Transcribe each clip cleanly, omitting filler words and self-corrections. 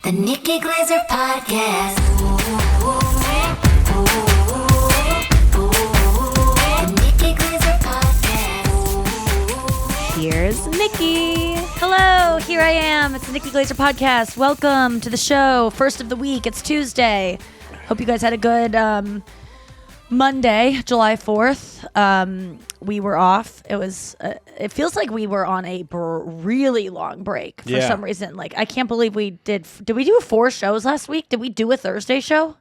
The Nikki Glaser Podcast. The Nikki Glaser Podcast. Here's Nikki. Hello, here I am. It's the Nikki Glaser Podcast. Welcome to the show. First of the week. It's Tuesday. Hope you guys had a good Monday, July 4th. We were off. It was. It feels like we were on a really long break for some reason. Like, I can't believe we did. Did we do 4 shows last week? Did we do a Thursday show?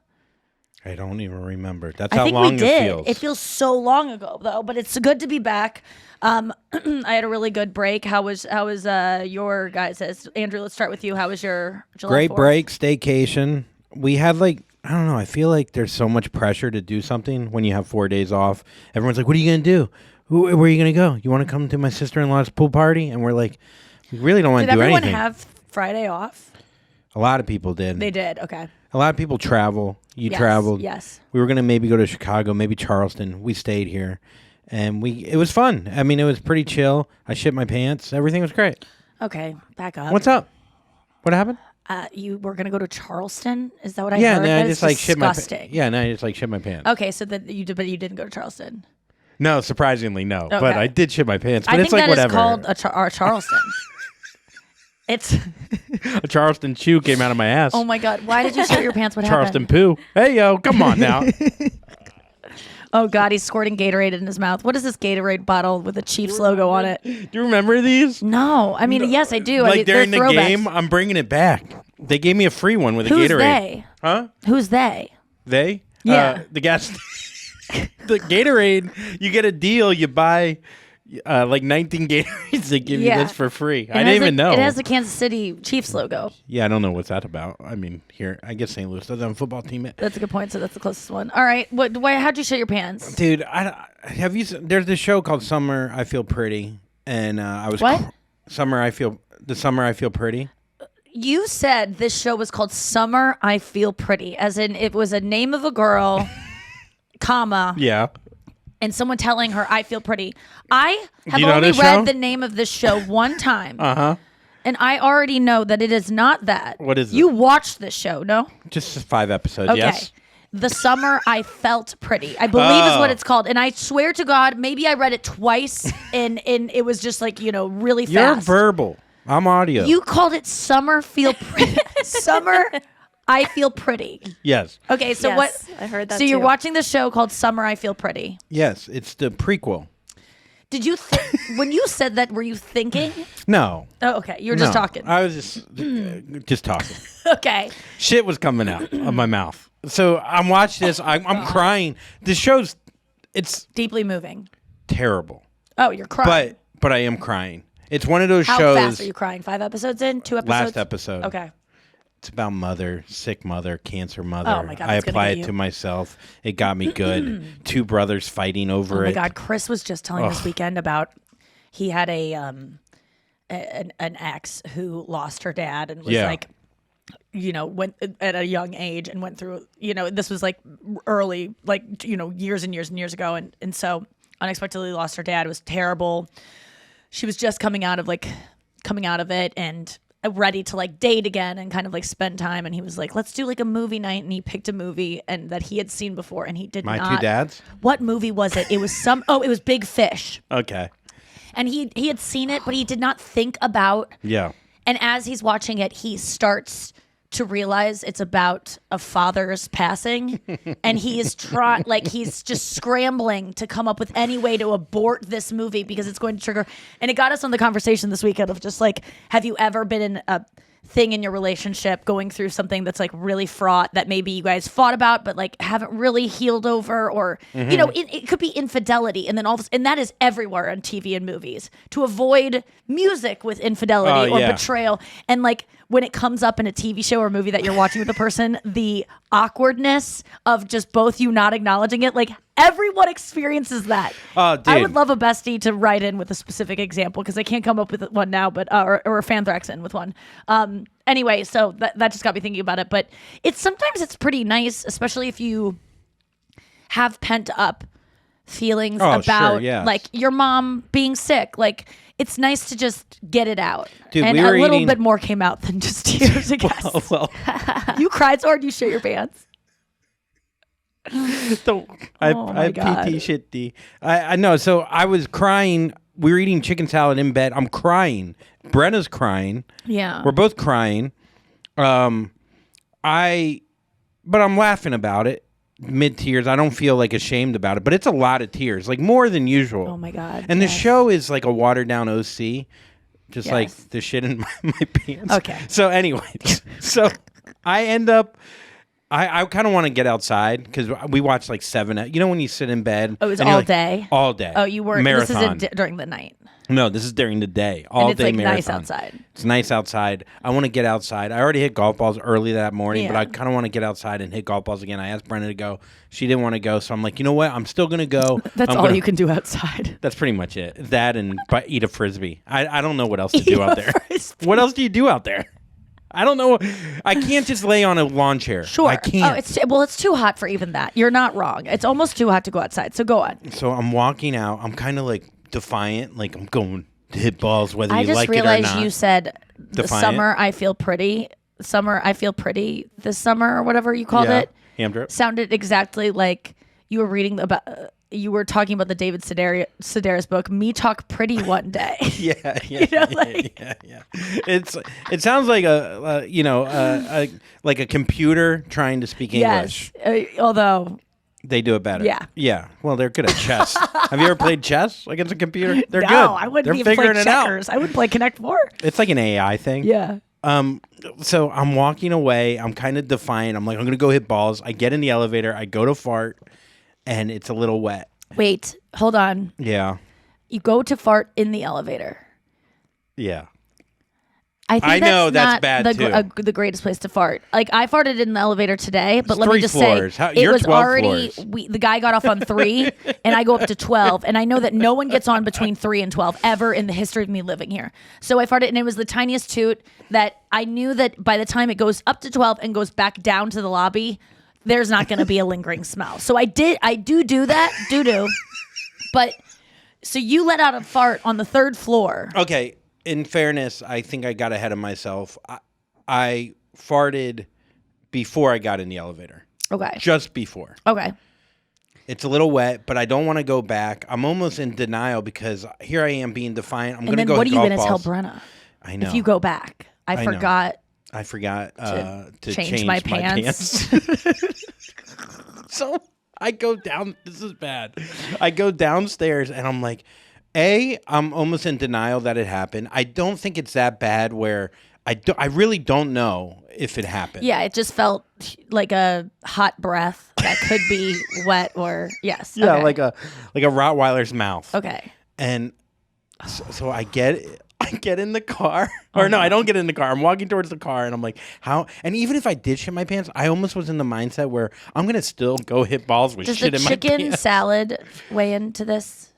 I don't even remember. That's I how think long we did. it feels. It feels so long ago, though. But it's good to be back. I had a really good break. How was your guys'? Andrew, let's start with you. How was your July Great 4th? break, staycation. We had I don't know. I feel like there's so much pressure to do something when you have 4 days off. Everyone's like, "What are you gonna do? Where are you gonna go? You want to come to my sister-in-law's pool party?" And we're like, "We really don't want to do anything." Did everyone have Friday off? A lot of people did. They did. Okay. A lot of people travel. You Yes, traveled. yes. We were gonna maybe go to Chicago, maybe Charleston. We stayed here, and it was fun. I mean, it was pretty chill. I shit my pants. Everything was great. Okay, back up. What's up? What happened? You were gonna go to Charleston? Is that what I Yeah, heard? no, That I is just shit my disgusting. Yeah, no, I just shit my pants. Okay, so that you did, but you didn't go to Charleston. No, surprisingly, no. Okay. But I did shit my pants. But I it's think like that is whatever. called a Charleston. It's. A Charleston chew came out of my ass. Oh my God! Why did you shit your pants? What Charleston happened? poo. Hey yo, come on now. Oh God, he's squirting Gatorade in his mouth. What is this Gatorade bottle with the Chiefs logo on it? Do you remember these? No, I mean yes, I do. Like I mean, during the they're throwbacks. game, I'm bringing it back. They gave me a free one with a Who's Gatorade. they? Huh? Who's they? They? Yeah. The gas. The Gatorade. You get a deal. You buy. 19 Gatorades, they give you this for free. I didn't even know. It has the Kansas City Chiefs logo. Yeah, I don't know what's that about. I mean, here, I guess St. Louis doesn't have a football team. That's a good point. So that's the closest one. All right. How'd you shit your pants? Dude, have you? There's this show called Summer I Feel Pretty, and I was What? Summer I Feel Pretty. You said this show was called Summer I Feel Pretty, as in it was a name of a girl, comma, Yeah. and someone telling her I feel pretty. I have you know only this read show? the name of this show one time. Uh-huh. And I already know that it is not that. What is it? You watched this show, no? Just 5 episodes. Okay. Yes. The Summer I Felt Pretty, I believe is what it's called. And I swear to God, maybe I read it twice and it was just really fast. You're verbal. I'm audio. You called it Summer Feel Pretty. Summer I Feel Pretty. Yes. Okay, so Yes, what? I heard that So you're too. watching the show called Summer I Feel Pretty. Yes. It's the prequel. Did you when you said that, were you thinking? No. Oh, okay. You were just No. talking. I was just talking. Okay. Shit was coming out of my mouth. So I'm watching this. I'm crying. This show's it's Deeply moving. terrible. Oh, you're crying. But I am crying. It's one of those How shows. fast are you crying? 5 episodes in? 2 episodes? Last episode. Okay. It's about sick mother, cancer mother. Oh my God, I that's gonna apply get it you. to myself. It got me good. 2 brothers fighting over Oh it. my God, Chris was just telling this weekend about he had an ex who lost her dad and was went at a young age and went through, this was early, years and years and years ago. And so unexpectedly lost her dad. It was terrible. She was just coming out of it and ready to date again and kind of spend time. And he was like, let's do a movie night. And he picked a movie and that he had seen before and he did My not. 2 dads? What movie was it? It was it was Big Fish. Okay. And he had seen it, but he did not think about. Yeah. And as he's watching it, he starts to realize it's about a father's passing. And he is he's just scrambling to come up with any way to abort this movie because it's going to trigger. And it got us on the conversation this weekend of just have you ever been in a thing in your relationship going through something that's really fraught that maybe you guys fought about but haven't really healed over, or it could be infidelity, and then and that is everywhere on TV and movies, to avoid music with infidelity or betrayal. And when it comes up in a TV show or movie that you're watching with a person, the awkwardness of just both you not acknowledging it, everyone experiences that. Oh, dude. I would love a bestie to write in with a specific example because I can't come up with one now, but or a Fanthrax in with one. Anyway, so that just got me thinking about it. But sometimes it's pretty nice, especially if you have pent up feelings about yes. your mom being sick. it's nice to just get it out. Dude, and we were a little eating- bit more came out than just tears, I guess. Well, You cried so hard you shit your pants. don't. Oh my I God. PT shit D. I know. So I was crying. We were eating chicken salad in bed. I'm crying. Brenna's crying. Yeah. We're both crying. But I'm laughing about it. Mid tears. I don't feel like ashamed about it, but it's a lot of tears, like more than usual. Oh my God. And the yes. show is like a watered down OC, just Yes. like the shit in my pants. Okay. So anyway, so I end up. I kind of want to get outside because we watched like 7. You know when you sit in bed. Oh, it was and you're all like, day? All day. Oh, you weren't. Marathon. This isn't during the night. No, this is during the day. All And it's day like marathon. nice outside. It's nice outside. I want to get outside. I already hit golf balls early that morning, but Yeah. I kind of want to get outside and hit golf balls again. I asked Brenda to go. She didn't want to go, so I'm like, you know what? I'm still gonna go. That's I'm all gonna- you can do outside. That's pretty much it. That and eat a frisbee. I don't know what else to do out there. Frisbee. What else do you do out there? I don't know. I can't just lay on a lawn chair. Sure. I can't. Oh, it's too hot for even that. You're not wrong. It's almost too hot to go outside. So go on. So I'm walking out. I'm kind of like defiant. Like I'm going to hit balls whether I you just like it or realized not. you said the Defiant? summer I feel pretty. Summer I feel pretty this summer or whatever you called it. Ham drip. Sounded exactly like you were reading about. You were talking about the David Sedaris book, "Me Talk Pretty One Day." Yeah, yeah. It sounds like like a computer trying to speak English. Yes, although They do it better. Yeah. Yeah. Well, they're good at chess. Have you ever played chess against a computer? They're no, good. I wouldn't They're even play figuring it out. checkers. I wouldn't play Connect Four. It's like an AI thing. Yeah. So I'm walking away. I'm kind of defiant. I'm like, I'm going to go hit balls. I get in the elevator. I go to fart, and it's a little wet. Wait, hold on. Yeah. You go to fart in the elevator. Yeah. I think I know that's not bad, too. the greatest place to fart. Like I farted in the elevator today, but let me 3 just floors. say You're it was 12 already. floors. The guy got off on 3, and I go up to 12, and I know that no one gets on between 3 and 12 ever in the history of me living here. So I farted, and it was the tiniest toot that I knew that by the time it goes up to 12 and goes back down to the lobby, there's not going to be a lingering smell. So I do that, do. But so you let out a fart on the 3rd floor. Okay. In fairness, I think I got ahead of myself. I farted before I got in the elevator. Okay. Just before. Okay. It's a little wet, but I don't want to go back. I'm almost in denial because here I am being defiant. I'm going to And go then what are hit you golf going to tell balls. Brenna? I know. If you go back. I know. forgot. I forgot to change my pants. So I go down. This is bad. I go downstairs and I'm like, I'm almost in denial that it happened. I don't think it's that bad where I really don't know if it happened. Yeah, it just felt like a hot breath that could be wet or yes. Yeah, okay. like a Rottweiler's mouth. Okay. And so I get in the car. Or no, I don't get in the car. I'm walking towards the car and I'm like, how? And even if I did shit my pants, I almost was in the mindset where I'm going to still go hit balls with Does shit the in my chicken pants. salad weigh into this?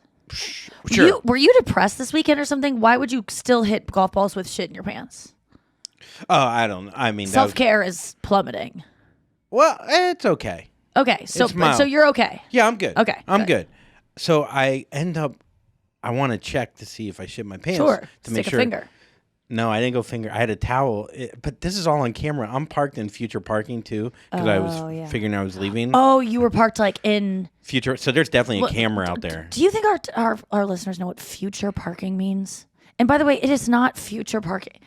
Sure. Were you depressed this weekend or something? Why would you still hit golf balls with shit in your pants? Oh, I don't. I mean, that was- Self-care is plummeting. well, it's okay. Okay, so It's mild. so you're okay. Yeah, I'm good. Okay, I'm good. good. So I end up. I want to check to see if I shit my pants. Sure. To Stick make a sure. finger. No, I didn't go finger. I had a towel. But this is all on camera. I'm parked in future parking too because I was yeah. figuring I was leaving. Oh, you were parked like in. Future. So there's definitely Well, a camera out there. Do you think our listeners know what future parking means? And by the way, it is not future parking.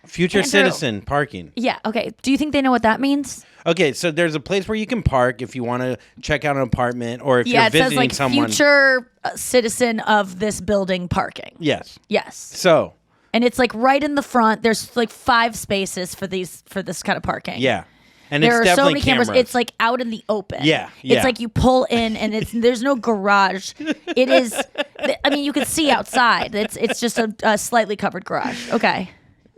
Future Andrew. citizen parking. Yeah. Okay. Do you think they know what that means? Okay, so there's a place where you can park if you want to check out an apartment or if Yeah. you're It says visiting like someone. future citizen of this building parking. Yes. Yes. So And it's like right in the front. There's like 5 spaces for this kind of parking. yeah, and There it's are so definitely many cameras. It's like out in the open. Yeah, yeah. It's like you pull in and there's no garage. It is. I mean, you can see outside. It's just a slightly covered garage. Okay.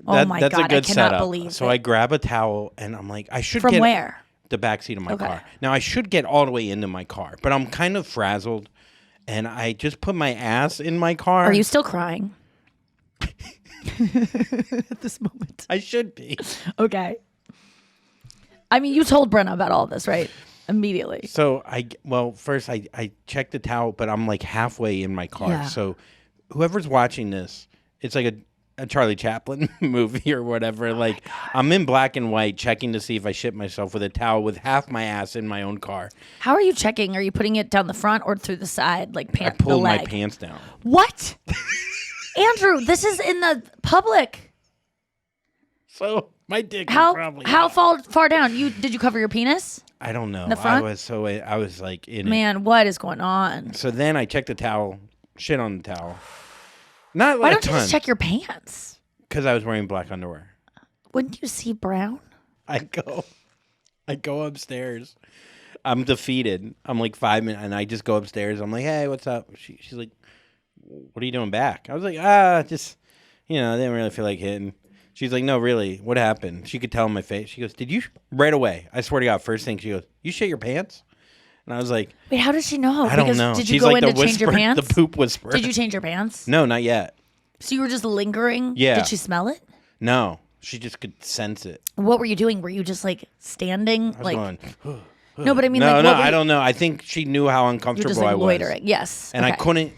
Oh my that's God! a good I cannot setup. believe So it. I grab a towel and I'm like, I should From get where? the back seat of my Okay. car. Now I should get all the way into my car, but I'm kind of frazzled, and I just put my ass in my car. Are you still crying? At this moment. I should be. Okay. I mean, you told Brenna about all this, right? Immediately. So first I checked the towel, but I'm like halfway in my car. Yeah. So whoever's watching this, it's like a Charlie Chaplin movie or whatever. Like I'm in black and white checking to see if I shit myself with a towel with half my ass in my own car. How are you checking? Are you putting it down the front or through the side, like I the pulled my leg? pants down. What? Andrew, this is in the public. So my dick is How probably far down? Did you cover your penis? I don't know. The front? I was like in it. Man, what is going on? So then I checked the towel, shit on the towel. Not Why like don't you just check your pants? Because I was wearing black underwear. Wouldn't you see brown? I go upstairs. I'm defeated. I'm like 5 minutes, and I just go upstairs. I'm like, hey, what's up? She's like, what are you doing back? I was like, just, I didn't really feel like hitting. She's like, no, really, what happened? She could tell in my face. She goes, did you, right away, I swear to God, first thing, she goes, you shit your pants? And I was like, wait, how does she know? I don't know. Did you She's go like in the to change your whisper, pants? the poop whisperer. Did you change your pants? No, not yet. So you were just lingering? Yeah. Did she smell it? No, she just could sense it. What were you doing? Were you just like standing? I was Like going, no, but I mean, no, like, no, what were I you- don't know. I think she knew how You're uncomfortable just like I was. loitering. Yes. And okay. I couldn't,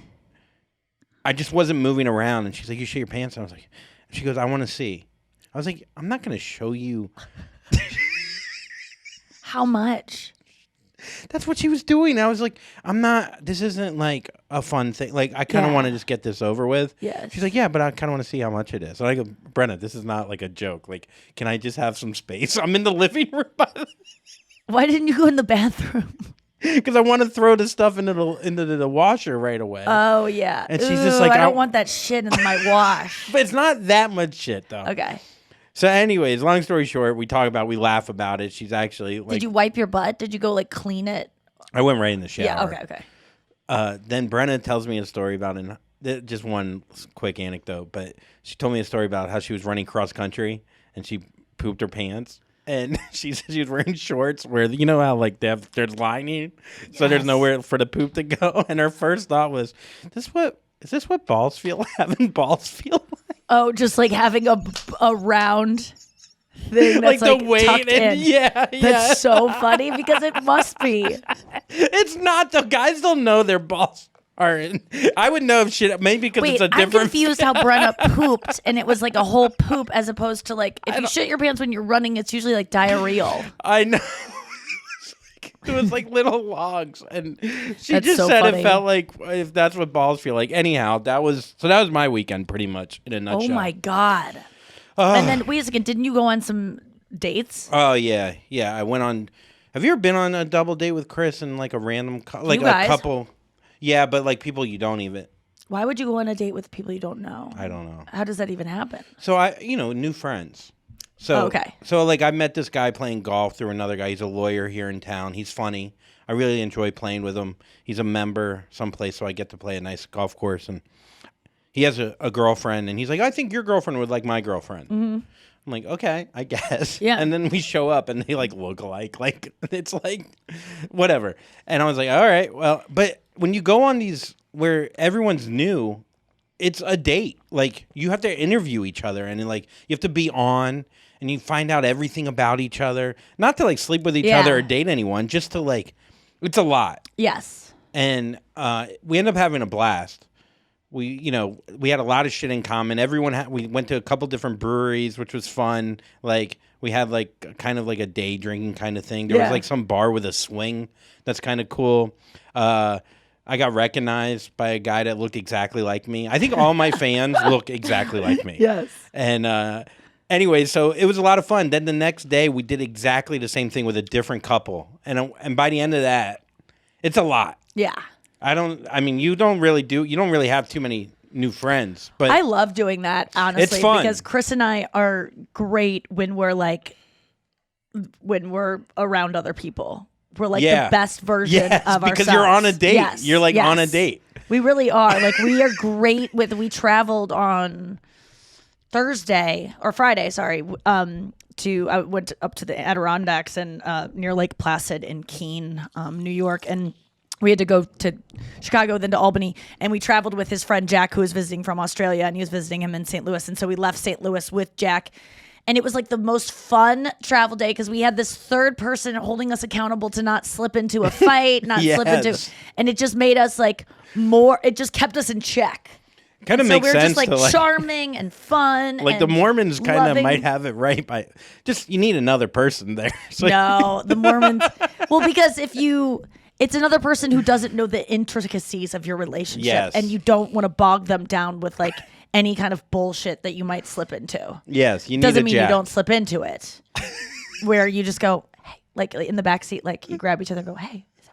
I just wasn't moving around. And she's like, you shit your pants? And I was like, she goes, I want to see. I was like, I'm not going to show you. How much? That's what she was doing. I was like, this isn't like a fun thing. Like, I kind of Yeah. want to just get this over with. Yes. She's like, yeah, but I kind of want to see how much it is. So I go, Brenna, this is not like a joke. Like, can I just have some space? I'm in the living room Why didn't you go in the bathroom? because I want to throw the stuff into the washer right away. Oh yeah. And she's just like, I I- don't want that shit in my wash. But it's not that much shit, though. Okay. So anyways, long story short, we laugh about it. She's actually like, Did you wipe your butt? Did you go like clean it? I went right in the shower. Yeah. Okay. Then Brenna tells me a story about just one quick anecdote, but she told me a story about how she was running cross country and she pooped her pants. And she said she was wearing shorts where, you know how like there's lining, so there's nowhere for the poop to go. And her first thought was, is this what balls feel? Having balls feel like? Oh, just like having a round thing that's Like like, the weight tucked and in. yeah. That's so funny because it must be. It's not though. Guys don't know their balls are in. I would know if shit, maybe because Wait, it's a I'm different. confused how Brenna pooped and it was like a whole poop as opposed to like if you shit your pants when you're running, it's usually like diarrheal. I know. It was like little logs, and she That's just so said funny. it felt like if that's what balls feel like. Anyhow, that was my weekend pretty much in a nutshell. Oh my God. And then wait a second, didn't you go on some dates? Oh yeah. I went on. Have you ever been on a double date with Chris and like a random like guys? a couple? Yeah, but like people you don't even. Why would you go on a date with people you don't know? I don't know. How does that even happen? So new friends. So Okay. So like I met this guy playing golf through another guy. He's a lawyer here in town. He's funny. I really enjoy playing with him. He's a member someplace, so I get to play a nice golf course. And he has a girlfriend, and he's like, I think your girlfriend would like my girlfriend. Mm-hmm. I'm like, okay, I guess. Yeah. And then we show up, and they like look alike. Like it's like whatever. And I was like, all right, well, but when you go on these where everyone's new, it's a date. Like you have to interview each other, and like you have to be on. And you find out everything about each other. Not to like sleep with each other or date anyone, just to like, it's a lot. Yes. And we end up having a blast. We had a lot of shit in common. We went to a couple different breweries, which was fun. Like we had like kind of like a day drinking kind of thing. There was like some bar with a swing. That's kind of cool. I got recognized by a guy that looked exactly like me. I think all my fans look exactly like me. Yes. And anyway, so it was a lot of fun. Then the next day, we did exactly the same thing with a different couple, and by the end of that, it's a lot. Yeah. You don't really have too many new friends, but I love doing that, honestly. It's fun. Because Chris and I are great when we're around other people. We're like the best version of ourselves. because you're on a date. Yes, You're like on a date. We really are. Like we are great we traveled on Friday, I went up to the Adirondacks and near Lake Placid in Keene, New York, and we had to go to Chicago, then to Albany, and we traveled with his friend Jack, who was visiting from Australia, and he was visiting him in St. Louis, and so we left St. Louis with Jack, and it was like the most fun travel day because we had this third person holding us accountable to not slip into a fight, slip into, and it just made us like more. It just kept us in check. Kind of So makes we're sense just like to like charming and fun. like the and Mormons kind of loving. might have it right by just you need another person there. It's like- No, the Mormons. Well, because it's another person who doesn't know the intricacies of your relationship, Yes. and you don't want to bog them down with like any kind of bullshit that you might slip into. Yes, you need Doesn't a mean jack. you don't slip into it. Where you just go, hey, like in the back seat, like you grab each other and go, hey, is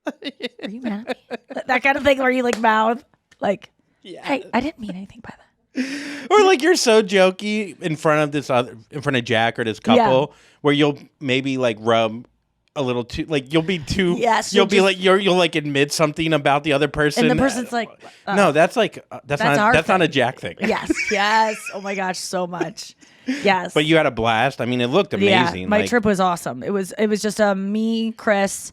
everything okay? Are you mad at me? That kind of thing where you like mouth, like, hey, I didn't mean anything by that. Or like you're so jokey in front of Jack or this couple where you'll maybe like rub a little too like you'll be too Yes, you'll be like you'll like admit something about the other person And the person's like, no, that's like that's our not a thing. Jack thing. Yes. Oh my gosh, so much. Yes. But you had a blast. I mean, it looked amazing. Yeah, my like, trip was awesome. It was just me, Chris,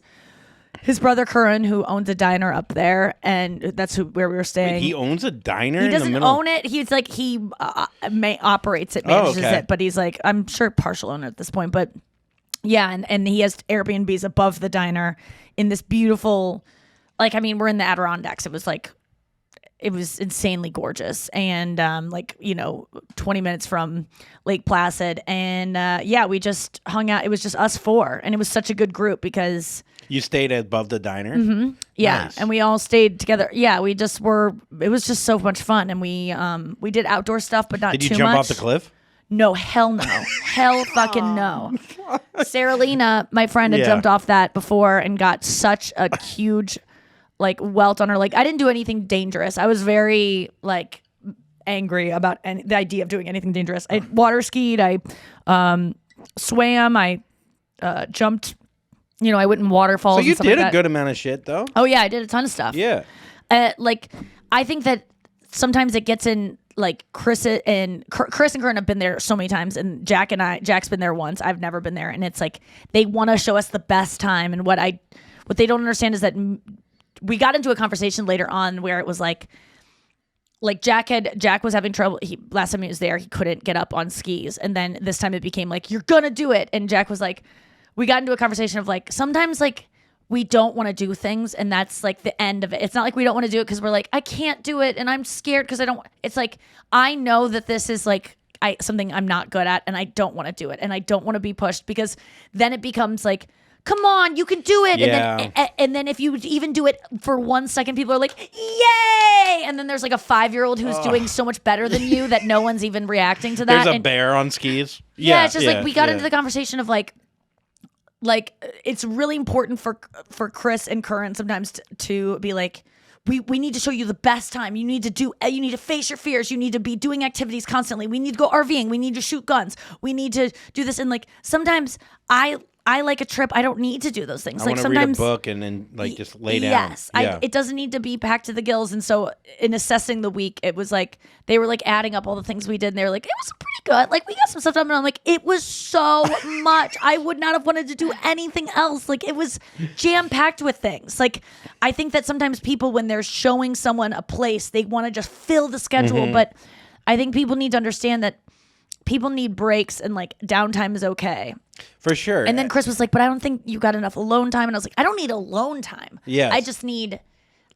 his brother Curran, who owns a diner up there, and that's where we were staying. he owns a diner. He in doesn't the middle? own it. He's like he operates it, manages okay. it, but he's like I'm sure partial owner at this point. But yeah, and he has Airbnbs above the diner in this beautiful, like I mean we're in the Adirondacks. It was insanely gorgeous, and 20 minutes from Lake Placid, and we just hung out. It was just us four, and it was such a good group because. You stayed above the diner. Yeah, Nice. and we all stayed together. Yeah, we just were. It was just so much fun, and we did outdoor stuff, but not Did you too jump much. off the cliff? No, hell no, hell fucking no. Sarah Lena, my friend, had Yeah. jumped off that before and got such a huge like welt on her leg. I didn't do anything dangerous. I was very like angry about the idea of doing anything dangerous. I water skied. I swam. I jumped. I went in waterfalls. So you and stuff did like a that. good amount of shit, though. Oh yeah, I did a ton of stuff. Yeah. I think that sometimes it gets in like Chris and Karen have been there so many times, and Jack's been there once. I've never been there, and it's like they want to show us the best time. And what they don't understand is that we got into a conversation later on where it was like Jack was having trouble. Last time he was there, he couldn't get up on skis, and then this time it became like you're gonna do it, and Jack was like. We got into a conversation of like sometimes like we don't want to do things and that's like the end of it. It's not like we don't want to do it because we're like I can't do it and I'm scared because I don't. It's like I know that this is like something I'm not good at and I don't want to do it and I don't want to be pushed because then it becomes like come on you can do it and then if you even do it for 1 second people are like yay and then there's like a 5-year-old who's doing so much better than you that no one's even reacting to that. There's a and, bear on skis. Yeah, it's just like we got into the conversation of like it's really important for Chris and Curran sometimes to be like we need to show you the best time. You need to face your fears. You need to be doing activities constantly. We need to go RVing. We need to shoot guns. We need to do this. And like sometimes I like a trip. I don't need to do those things. I Like want to read a sometimes book and then like just lay down. Yes, Yeah. it doesn't need to be packed to the gills. And so, in assessing the week, it was like they were like adding up all the things we did, and they were like, "It was pretty good. Like we got some stuff done." And I'm like, "It was so much. I would not have wanted to do anything else. Like it was jam packed with things. Like I think that sometimes people, when they're showing someone a place, they want to just fill the schedule. But I think people need to understand that." People need breaks and like downtime is okay. For sure. And then Chris was like, but I don't think you got enough alone time. And I was like, I don't need alone time. Yes. I just need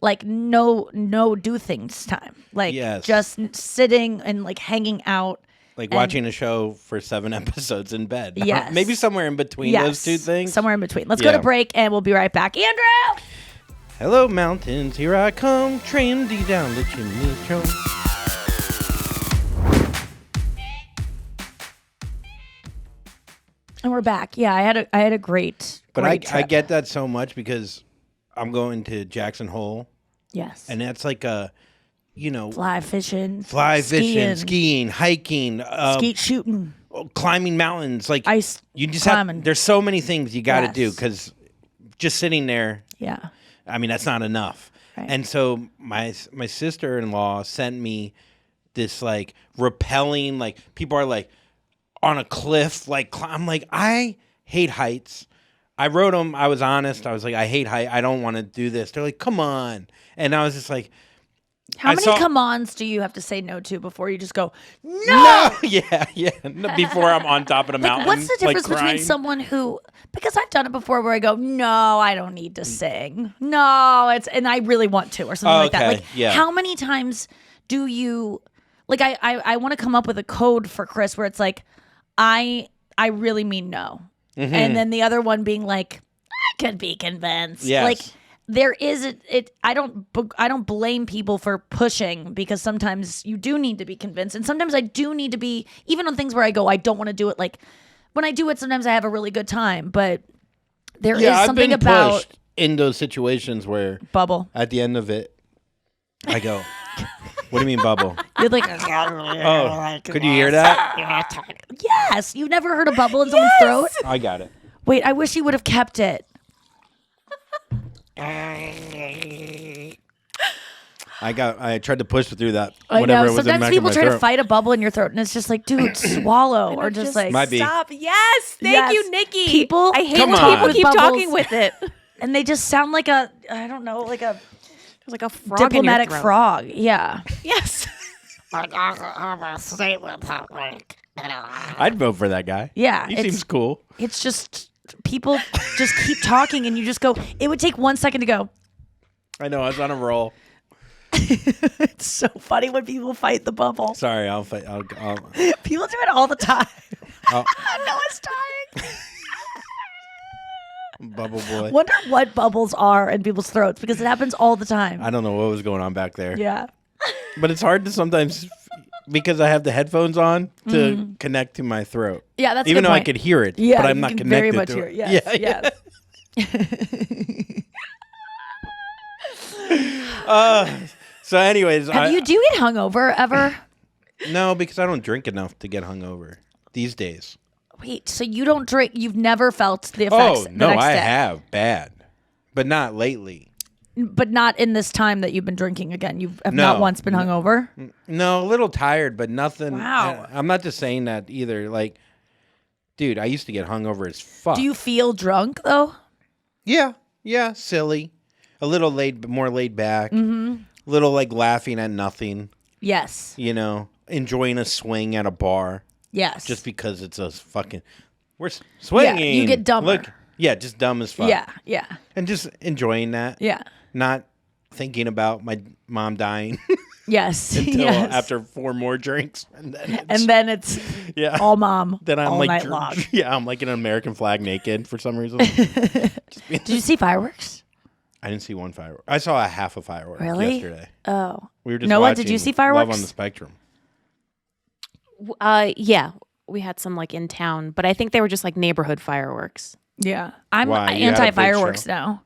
like no do things time. Like Yes. just sitting and like hanging out. like watching a show for 7 episodes in bed. Yes. Maybe somewhere in between those two things. Somewhere in between. Let's go to break and we'll be right back. Andrew! Hello, mountains. Here I come. Trendy down the chimney trunk. And we're back. Yeah, I had a great But great I trip. get that so much because I'm going to Jackson Hole, Yes. and that's like a, fly fishing. skiing, hiking, skeet shooting. climbing mountains. Like Ice you just climbing. have. There's so many things you got to do Yes. because just sitting there. Yeah. I mean, that's not enough. Right. And so my sister-in-law sent me this like rappelling, like people are like on a cliff, like I'm like, I hate heights. I wrote them. I was honest. I was like, I hate height. I don't want to do this. They're like, come on. And I was just like, How I many saw- come-ons do you have to say no to before you just go, no? no, yeah. No, before I'm on top of the mountain. What's the difference like, between crying. someone who, because I've done it before where I go, no, I don't need to sing. No, and I really want to or something like that. Okay, Like, yeah. how many times do you like? I want to come up with a code for Chris where it's like, I really mean no, and then the other one being like, I could be convinced. Yes. Like there is it. I don't blame people for pushing because sometimes you do need to be convinced, and sometimes I do need to be even on things where I go, I don't want to do it. Like when I do it, sometimes I have a really good time, but there is something I've been about pushed in those situations where bubble. at the end of it, I go, what do you mean bubble? You're like, Oh, could you hear that? yes, you've never heard a bubble in someone's throat? I got it. Wait, I wish you would have kept it. I tried to push through that. I Whatever know. it was in the Sometimes back of people my try to throat. fight a bubble in your throat, and it's just like, dude, swallow, or just like Might be. Stop. Yes. Thank Yes. you, Nikki. People- I hate Come when on. people With keep bubbles. talking with it. and they just sound like a, I don't know, like a There's like a frog in your diplomatic throat. frog. Yeah. Yes. I'd vote for that guy. Yeah, He it's- seems cool. It's just people just keep talking, and you just go. It would take 1 second to go. I know. I was on a roll. It's so funny when people fight the bubble. Sorry, I'll fight. I'll People do it all the time. I'll- Noah's dying. Bubble boy. Wonder what bubbles are in people's throats because it happens all the time. I don't know what was going on back there. Yeah. But it's hard to sometimes because I have the headphones on to connect to my throat. Yeah, that's a even good though I point. could hear it, Yeah, but I'm you not can connected very much to hear it. it. Yes, Yeah, yes. So, anyways, Do you get hungover ever? no, because I don't drink enough to get hungover these days. Wait, so you don't drink? You've never felt the effects? Oh the no, next I day. have bad, but not lately. But not in this time that you've been drinking again. You have No. not once been hungover. No, a little tired, but nothing. Wow. I'm not just saying that either. Like, dude, I used to get hungover as fuck. Do you feel drunk though? Yeah, silly, a little more laid back, little like laughing at nothing. Yes. You know, enjoying a swing at a bar Yes. just because it's a fucking we're swinging. you get dumber. Look, yeah, just dumb as fuck. Yeah. and just enjoying that. Yeah. Not thinking about my mom dying Yes. until yes. after 4 more drinks, and then it's yeah, all mom. then I'm all like night long. yeah, I'm like an American flag naked for some reason. Did you see fireworks? I didn't see one firework. I saw a half a firework Really? yesterday. Oh. We were just Noah, watching did you see Love fireworks? on the Spectrum. Yeah. We had some like in town, but I think they were just like neighborhood fireworks. Yeah. I'm Why? You had a big anti-fireworks show? now.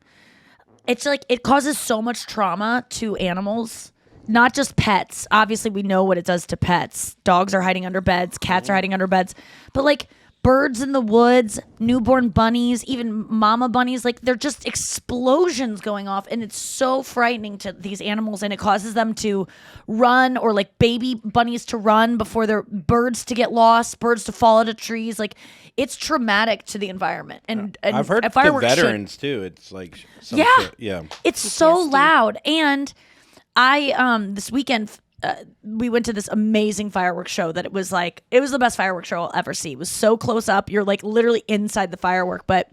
It's like it causes so much trauma to animals, not just pets. Obviously, we know what it does to pets. Dogs are hiding under beds, cats are hiding under beds. But like birds in the woods, newborn bunnies, even mama bunnies, like they're just explosions going off, and it's so frightening to these animals, and it causes them to run, or like baby bunnies to run before their birds to get lost, birds to fall out of trees. Like it's traumatic to the environment. And I've heard the fireworks should- veterans too. It's like some Yeah. shit. Yeah. it's so loud. And I this weekend we went to this amazing fireworks show that it was the best fireworks show I'll ever see. It was so close up. You're like literally inside the firework, but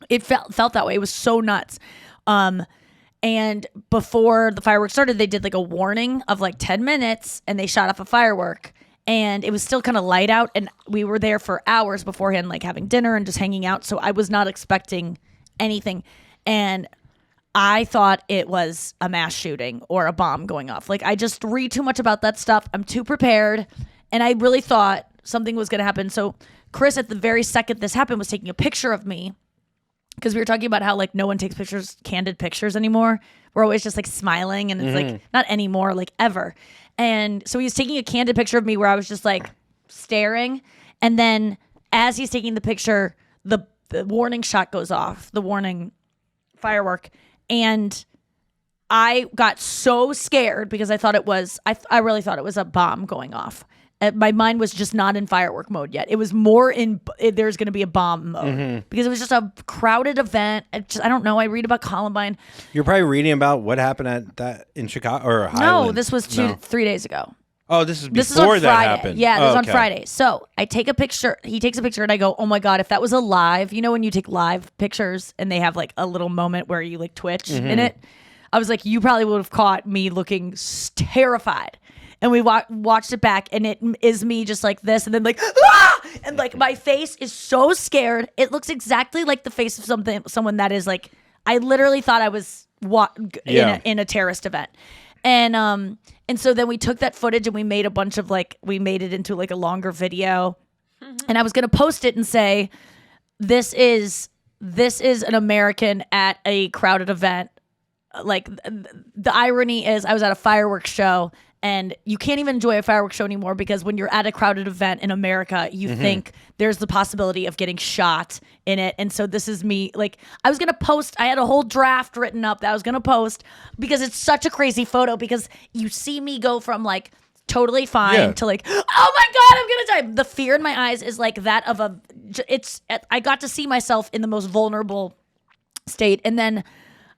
it felt that way. It was so nuts. And before the fireworks started, they did like a warning of like 10 minutes and they shot off a firework. And it was still kind of light out, and we were there for hours beforehand, like having dinner and just hanging out. So I was not expecting anything. And I thought it was a mass shooting or a bomb going off. Like, I just read too much about that stuff. I'm too prepared. And I really thought something was going to happen. So Chris, at the very second this happened, was taking a picture of me, because we were talking about how like no one takes candid pictures anymore. We're always just like smiling, and it's like not anymore, like ever. And so he was taking a candid picture of me where I was just like staring. And then as he's taking the picture, the warning shot goes off, the warning firework. And I got so scared because I thought it was, I really thought it was a bomb going off. My mind was just not in firework mode yet. It was more in, there's going to be a bomb mode, because it was just a crowded event. I don't know. I read about Columbine. You're probably reading about what happened at that in Chicago or No, Highland. this was 3 days ago. Oh, this is This is before on that Friday. happened. Yeah, this is on okay. Friday. So I take a picture. He takes a picture, and I go, "Oh my god! If that was a live, you know when you take live pictures and they have like a little moment where you like twitch in it." I was like, you probably would have caught me looking terrified. And we watched it back, and it is me just like this, and then like, ah! And like my face is so scared. It looks exactly like the face of someone that is like, I literally thought I was in a terrorist event. And so then we took that footage and we made a bunch of we made it into like a longer video. And I was going to post it and say, this is an American at a crowded event. Like the irony is I was at a fireworks show, and you can't even enjoy a fireworks show anymore because when you're at a crowded event in America, you think there's the possibility of getting shot in it. And so this is me. Like I was going to post, I had a whole draft written up that I was going to post because it's such a crazy photo because you see me go from like totally fine to like, oh my God, I'm going to die. The fear in my eyes is like that of I got to see myself in the most vulnerable state. And then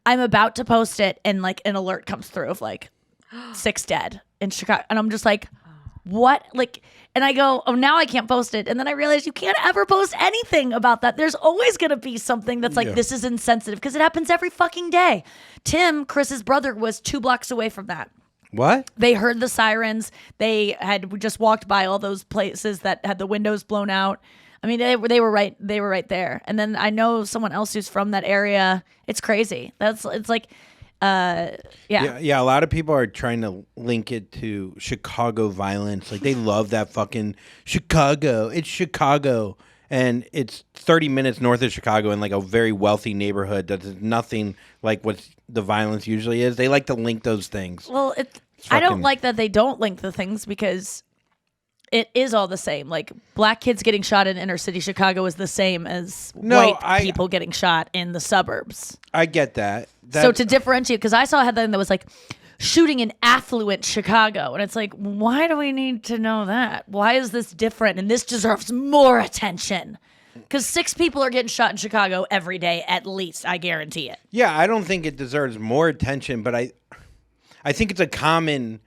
I'm about to post it and like an alert comes through of like 6 dead in Chicago. And I'm just like, what? Like, and I go, oh, now I can't post it. And then I realize you can't ever post anything about that. There's always going to be something that's like, this is insensitive because it happens every fucking day. Tim, Chris's brother, was 2 blocks away from that. What? They heard the sirens. They had just walked by all those places that had the windows blown out. I mean, they were right there. And then I know someone else who's from that area. It's crazy. It's like, yeah. A lot of people are trying to link it to Chicago violence. Like they love that fucking Chicago. It's Chicago, and it's 30 minutes north of Chicago in like a very wealthy neighborhood that's nothing like what the violence usually is. They like to link those things. Well, I don't like that they don't link the things because it is all the same. Like black kids getting shot in inner city Chicago is the same as white people getting shot in the suburbs. I get that. So to differentiate, because I saw a headline that was like shooting in affluent Chicago, and it's like, why do we need to know that? Why is this different? And this deserves more attention. Because 6 people are getting shot in Chicago every day, at least. I guarantee it. Yeah, I don't think it deserves more attention, but I think it's a common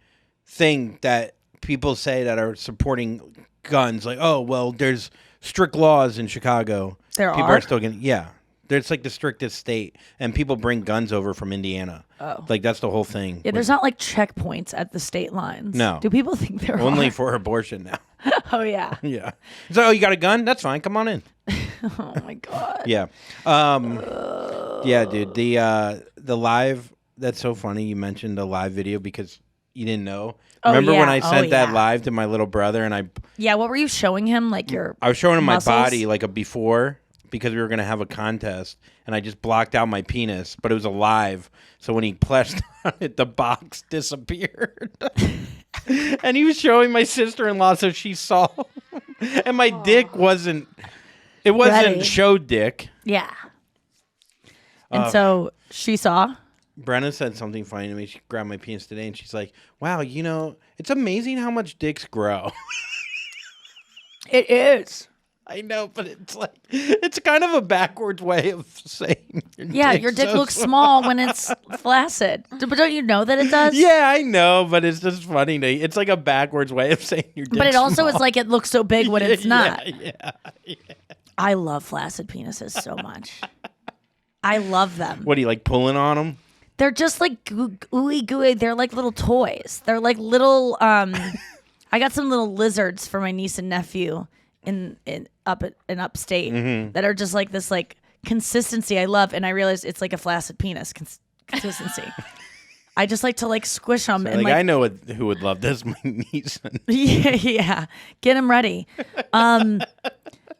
thing that people say that are supporting guns, like, oh, well, there's strict laws in Chicago. People are still getting, there's like the strictest state, and people bring guns over from Indiana. Oh. Like, that's the whole thing. Yeah, there's not like checkpoints at the state lines. No. Do people think there are? Only for abortion now. Oh, yeah. Yeah. So, oh, you got a gun? That's fine. Come on in. Oh, my God. Yeah. Yeah, dude. The live, that's so funny. You mentioned the live video because you didn't know. Remember when I sent that live to my little brother and I... Yeah, what were you showing him? Like I was showing him muscles? my body like a before because we were going to have a contest and I just blocked out my penis, but it was alive. So when he pressed on it, the box disappeared. And he was showing my sister-in-law so she saw. And my dick wasn't... It wasn't ready. Show dick. Yeah. And so she saw... Brenna said something funny to me. She grabbed my penis today, and she's like, wow, you know, it's amazing how much dicks grow. It is. I know, but it's like, it's kind of a backwards way of saying your dick looks small when it's flaccid. But don't you know that it does? Yeah, I know, but it's just funny. It's like a backwards way of saying your dick's But it also small. is like it looks so big when it's not. Yeah. I love flaccid penises so much. I love them. What, are you like pulling on them? They're just like ooey gooey. They're like little toys. They're like little. I got some little lizards for my niece and nephew in upstate that are just like this like consistency I love, and I realized it's like a flaccid penis consistency. I just like to like squish them. So, and I know who would love this. My niece. yeah. Get them ready.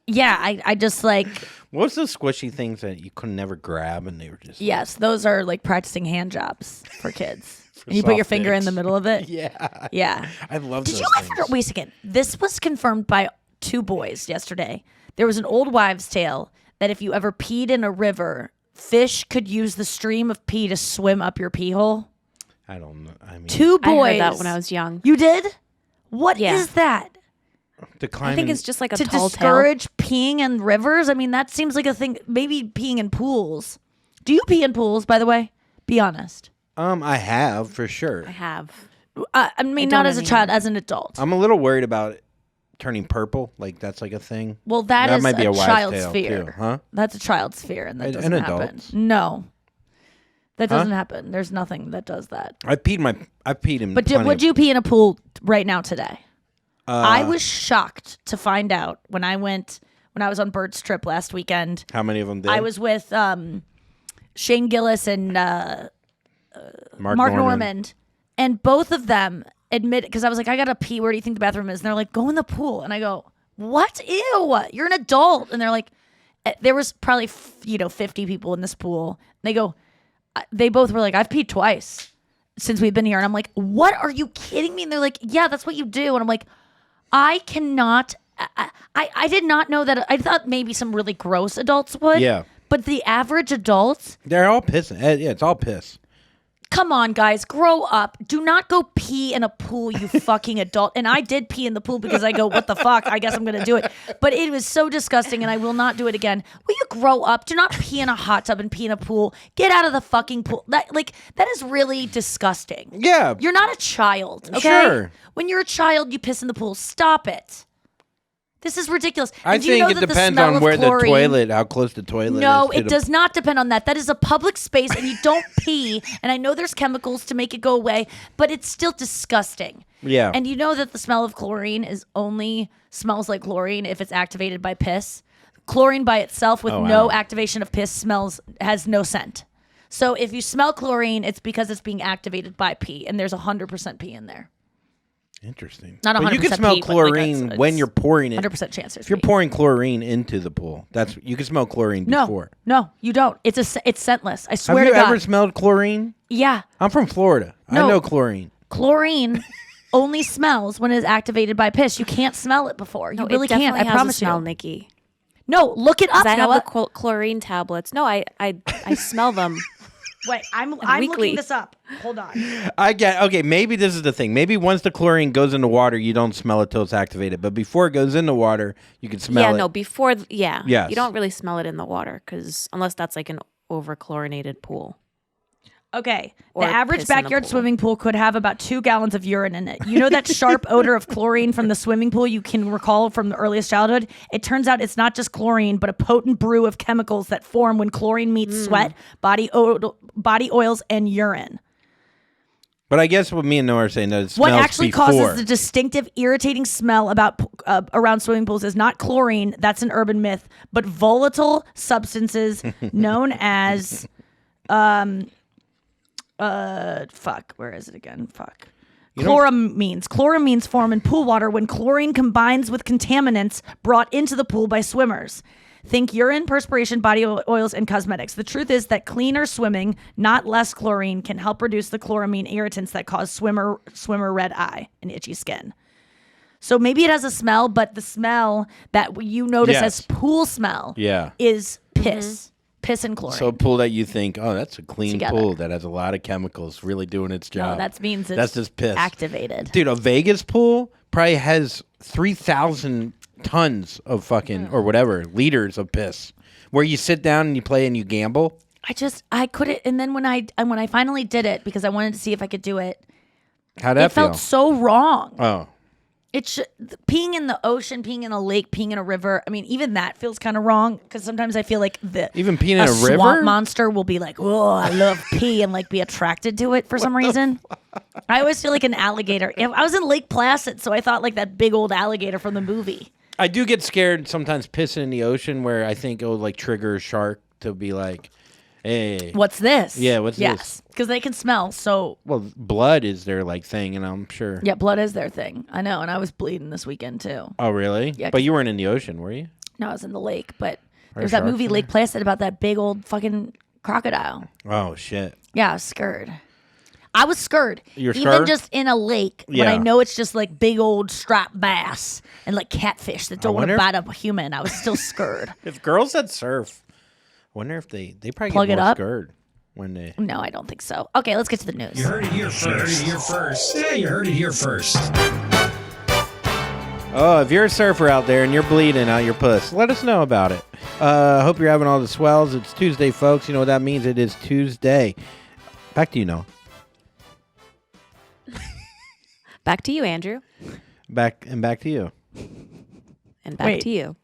Yeah, I just like. What's those squishy things that you could never grab and they were just... Yes, those are like practicing hand jobs for kids. And you put your finger in the middle of it. Yeah. Yeah. I love Did those you things. ever... Wait a second. This was confirmed by 2 boys yesterday. There was an old wives' tale that if you ever peed in a river, fish could use the stream of pee to swim up your pee hole. I don't know. I mean... 2 boys. I heard that when I was young. You did? What is that? To climb I think it's just like a to tall discourage peeing in rivers? I mean, that seems like a thing. Maybe peeing in pools. Do you pee in pools, by the way? Be honest. I have, for sure. I have. I mean, not as a child, as an adult. I'm a little worried about it turning purple. Like, that's like a thing. Well, that is might be a wives' child's tale, fear. too, huh? That's a child's fear, and that And doesn't happen. adults. No. That doesn't happen. There's nothing that does that. I peed in. But would you pee in a pool right now today? I was shocked to find out when I was on Bert's trip last weekend. How many of them did? I was with Shane Gillis and Mark Normand, and both of them admit, because I was like, I gotta pee. Where do you think the bathroom is? And they're like, go in the pool. And I go, what? Ew! You're an adult. And they're like, there was probably 50 people in this pool. And they go, they both were like, I've peed twice since we've been here. And I'm like, what? Are you kidding me? And they're like, yeah, that's what you do. And I'm like, I cannot. I did not know that. I thought maybe some really gross adults would. Yeah. But the average adults, they're all pissing. Yeah, it's all piss. come on, guys, grow up. Do not go pee in a pool, you fucking adult. And I did pee in the pool because I go, what the fuck? I guess I'm going to do it. But it was so disgusting, and I will not do it again. Will you grow up? Do not pee in a hot tub and pee in a pool. Get out of the fucking pool. That is really disgusting. Yeah. You're not a child, okay? Sure. When you're a child, you piss in the pool. Stop it. This is ridiculous. I And do you think know it that the depends smell on of where chlorine- the toilet, how close the toilet is. No, to it the- does not depend on that. That is a public space, and you don't pee. And I know there's chemicals to make it go away, but it's still disgusting. Yeah. And you know that the smell of chlorine is only smells like chlorine if it's activated by piss. Chlorine by itself with no activation of piss has no scent. So if you smell chlorine, it's because it's being activated by pee, and there's 100% pee in there. Interesting. Not 100% But you can smell pee, but chlorine it's when you're pouring it. 100% chance there's If you're pee. pouring chlorine into the pool, you can smell chlorine before. No, you don't. It's scentless. I Have swear you to God. ever smelled chlorine? Yeah. I'm from Florida. No. I know chlorine. Chlorine only smells when it is activated by piss. You can't smell it before. You really can't. I promise a smell, you. Nikki. No, look it up. I have Noah. the chlorine tablets. No, I smell them. Wait, I'm weekly. looking this up. Hold on. Okay, maybe this is the thing. Maybe once the chlorine goes into water, you don't smell it till it's activated. But before it goes into water, you can smell it. Yeah, no, before, Yes. You don't really smell it in the water unless that's like an over-chlorinated pool. Okay. Or The average piss in the backyard pool. swimming pool could have about 2 gallons of urine in it. You know that sharp odor of chlorine from the swimming pool you can recall from the earliest childhood? It turns out it's not just chlorine, but a potent brew of chemicals that form when chlorine meets sweat, body oils, and urine. But I guess what me and Noah are saying that it What smells actually before. causes the distinctive, irritating smell around swimming pools is not chlorine. That's an urban myth, but volatile substances known as, where is it again? Chloramines. Chloramines form in pool water when chlorine combines with contaminants brought into the pool by swimmers. Think urine, perspiration, body oils, and cosmetics. The truth is that cleaner swimming, not less chlorine, can help reduce the chloramine irritants that cause swimmer red eye and itchy skin. So maybe it has a smell, but the smell that you notice as pool smell is piss. Piss and chlorine. So a pool that you think, oh, that's a clean Together. pool that has a lot of chemicals really doing its job. No, that means that's just piss. activated. Dude, a Vegas pool probably has 3,000 tons of fucking, or whatever, liters of piss. Where you sit down and you play and you gamble. I couldn't, and then when I finally did it, because I wanted to see if I could do it, How'd that it felt so wrong. Oh. It's peeing in the ocean, peeing in a lake, peeing in a river. I mean, even that feels kind of wrong, because sometimes I feel like Even peeing in a swamp river? monster will be like, oh, I love pee, and like be attracted to it for some reason. I always feel like an alligator. I was in Lake Placid, so I thought like that big old alligator from the movie. I do get scared sometimes pissing in the ocean, where I think it'll like trigger a shark to be like, hey. What's this? Yeah, what's this? Yes, because they can smell. So Well, blood is their like thing, and I'm sure. yeah, blood is their thing. I know, and I was bleeding this weekend too. Oh, really? Yeah, But you weren't in the ocean, were you? No, I was in the lake, but Are there's that sharks movie in Lake Placid about that big old fucking crocodile. Oh, shit. Yeah, I was scared. I was scared. You're Even scared? just in a lake, when Yeah. I know it's just like big old striped bass and like catfish that don't want wonder to if- bite up a human, I was still scared. If girls that surf, I wonder if they probably Plug get it more up? scared when they. No, I don't think so. Okay, let's get to the news. You heard it here first. Yeah, you heard it here first. Oh, if you're a surfer out there and you're bleeding out your puss, let us know about it. Hope you're having all the swells. It's Tuesday, folks. You know what that means? It is Tuesday. Back to you, Noah. Back to you, Andrew. Back to you. And back Wait. to you.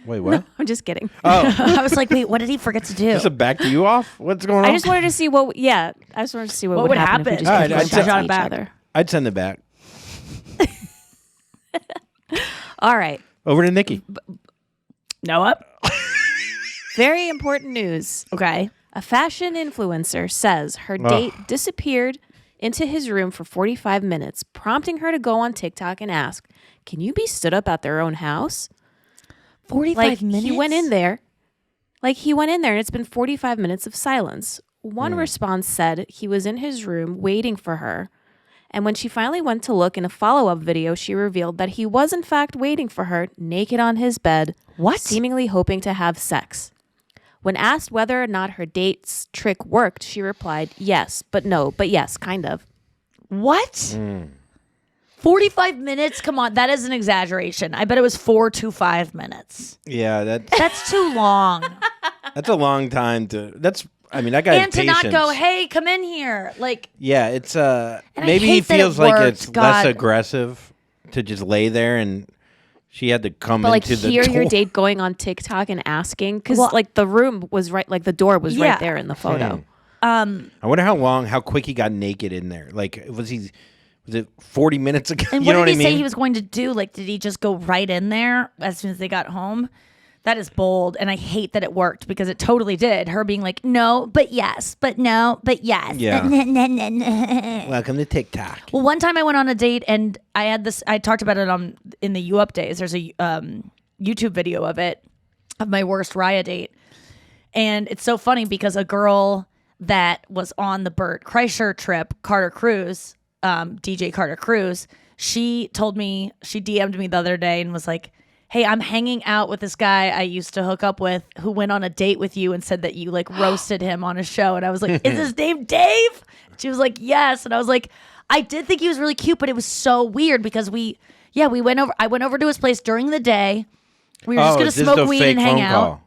Wait, what? I'm just kidding. Oh, I was like, wait, what did he forget to do? is it back to you off? What's going on? I just wanted to see what. Yeah, I just wanted to see what would happen if we happen? just All kept right, I'd going say- back to back. each other. I'd send it back. All right. Over to Nikki. No up. Very important news. Okay. A fashion influencer says her date disappeared into his room for 45 minutes, prompting her to go on TikTok and ask, "Can you be stood up at their own house?" 45 minutes. He went in there. He went in there and it's been 45 minutes of silence. One response said he was in his room waiting for her. And when she finally went to look in a follow-up video, she revealed that he was in fact waiting for her naked on his bed, What? seemingly hoping to have sex. When asked whether or not her date's trick worked, she replied, yes, but no, but yes, kind of. What? 45 minutes? Come on, that is an exaggeration. I bet it was 4 to 5 minutes. Yeah, That's too long. that's a long time to. I mean, that guy. And to not go, hey, come in here. Like, Yeah, it's I maybe he hate that it feels like worked, it's God. less aggressive to just lay there, and she had to come But into the hear door. your date going on TikTok and asking, because Well- the room was right, the door was Yeah. right there in the photo. I wonder how quick he got naked in there. Like, was it 40 minutes ago? and You what know did what I he mean? say he was going to do? Like, did he just go right in there as soon as they got home? That is bold, and I hate that it worked because it totally did. Her being like, no, but yes, but no, but yes. Yeah. Welcome to TikTok. Well, one time I went on a date and I had this. I talked about it in the U Up days. There's a YouTube video of it, of my worst Raya date, and it's so funny because a girl that was on the Burt Kreischer trip, Carter Cruz, DJ Carter Cruz, she DM'd me the other day and was like, hey, I'm hanging out with this guy I used to hook up with who went on a date with you and said that you roasted him on a show. And I was like, is his name Dave? She was like, yes. And I was like, I did think he was really cute, but it was so weird because I went over to his place during the day. We were just going to smoke weed and hang out.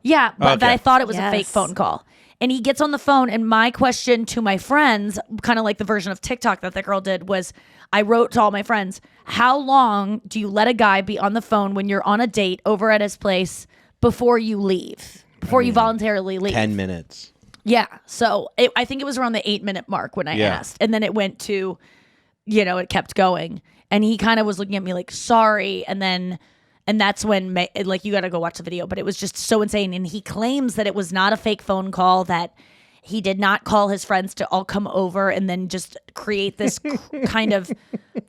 Yeah, but Okay. I thought it was a fake Yes. phone call. And he gets on the phone, and my question to my friends, kind of like the version of TikTok that girl did, was I wrote to all my friends, how long do you let a guy be on the phone when you're on a date over at his place before you leave? Before you voluntarily leave? 10 minutes. Yeah. So I think it was around the 8-minute mark when I asked. And then it went to, it kept going. And he kind of was looking at me like, sorry. And that's when, you got to go watch the video. But it was just so insane. And he claims that it was not a fake phone call, that he did not call his friends to all come over and then just create this kind of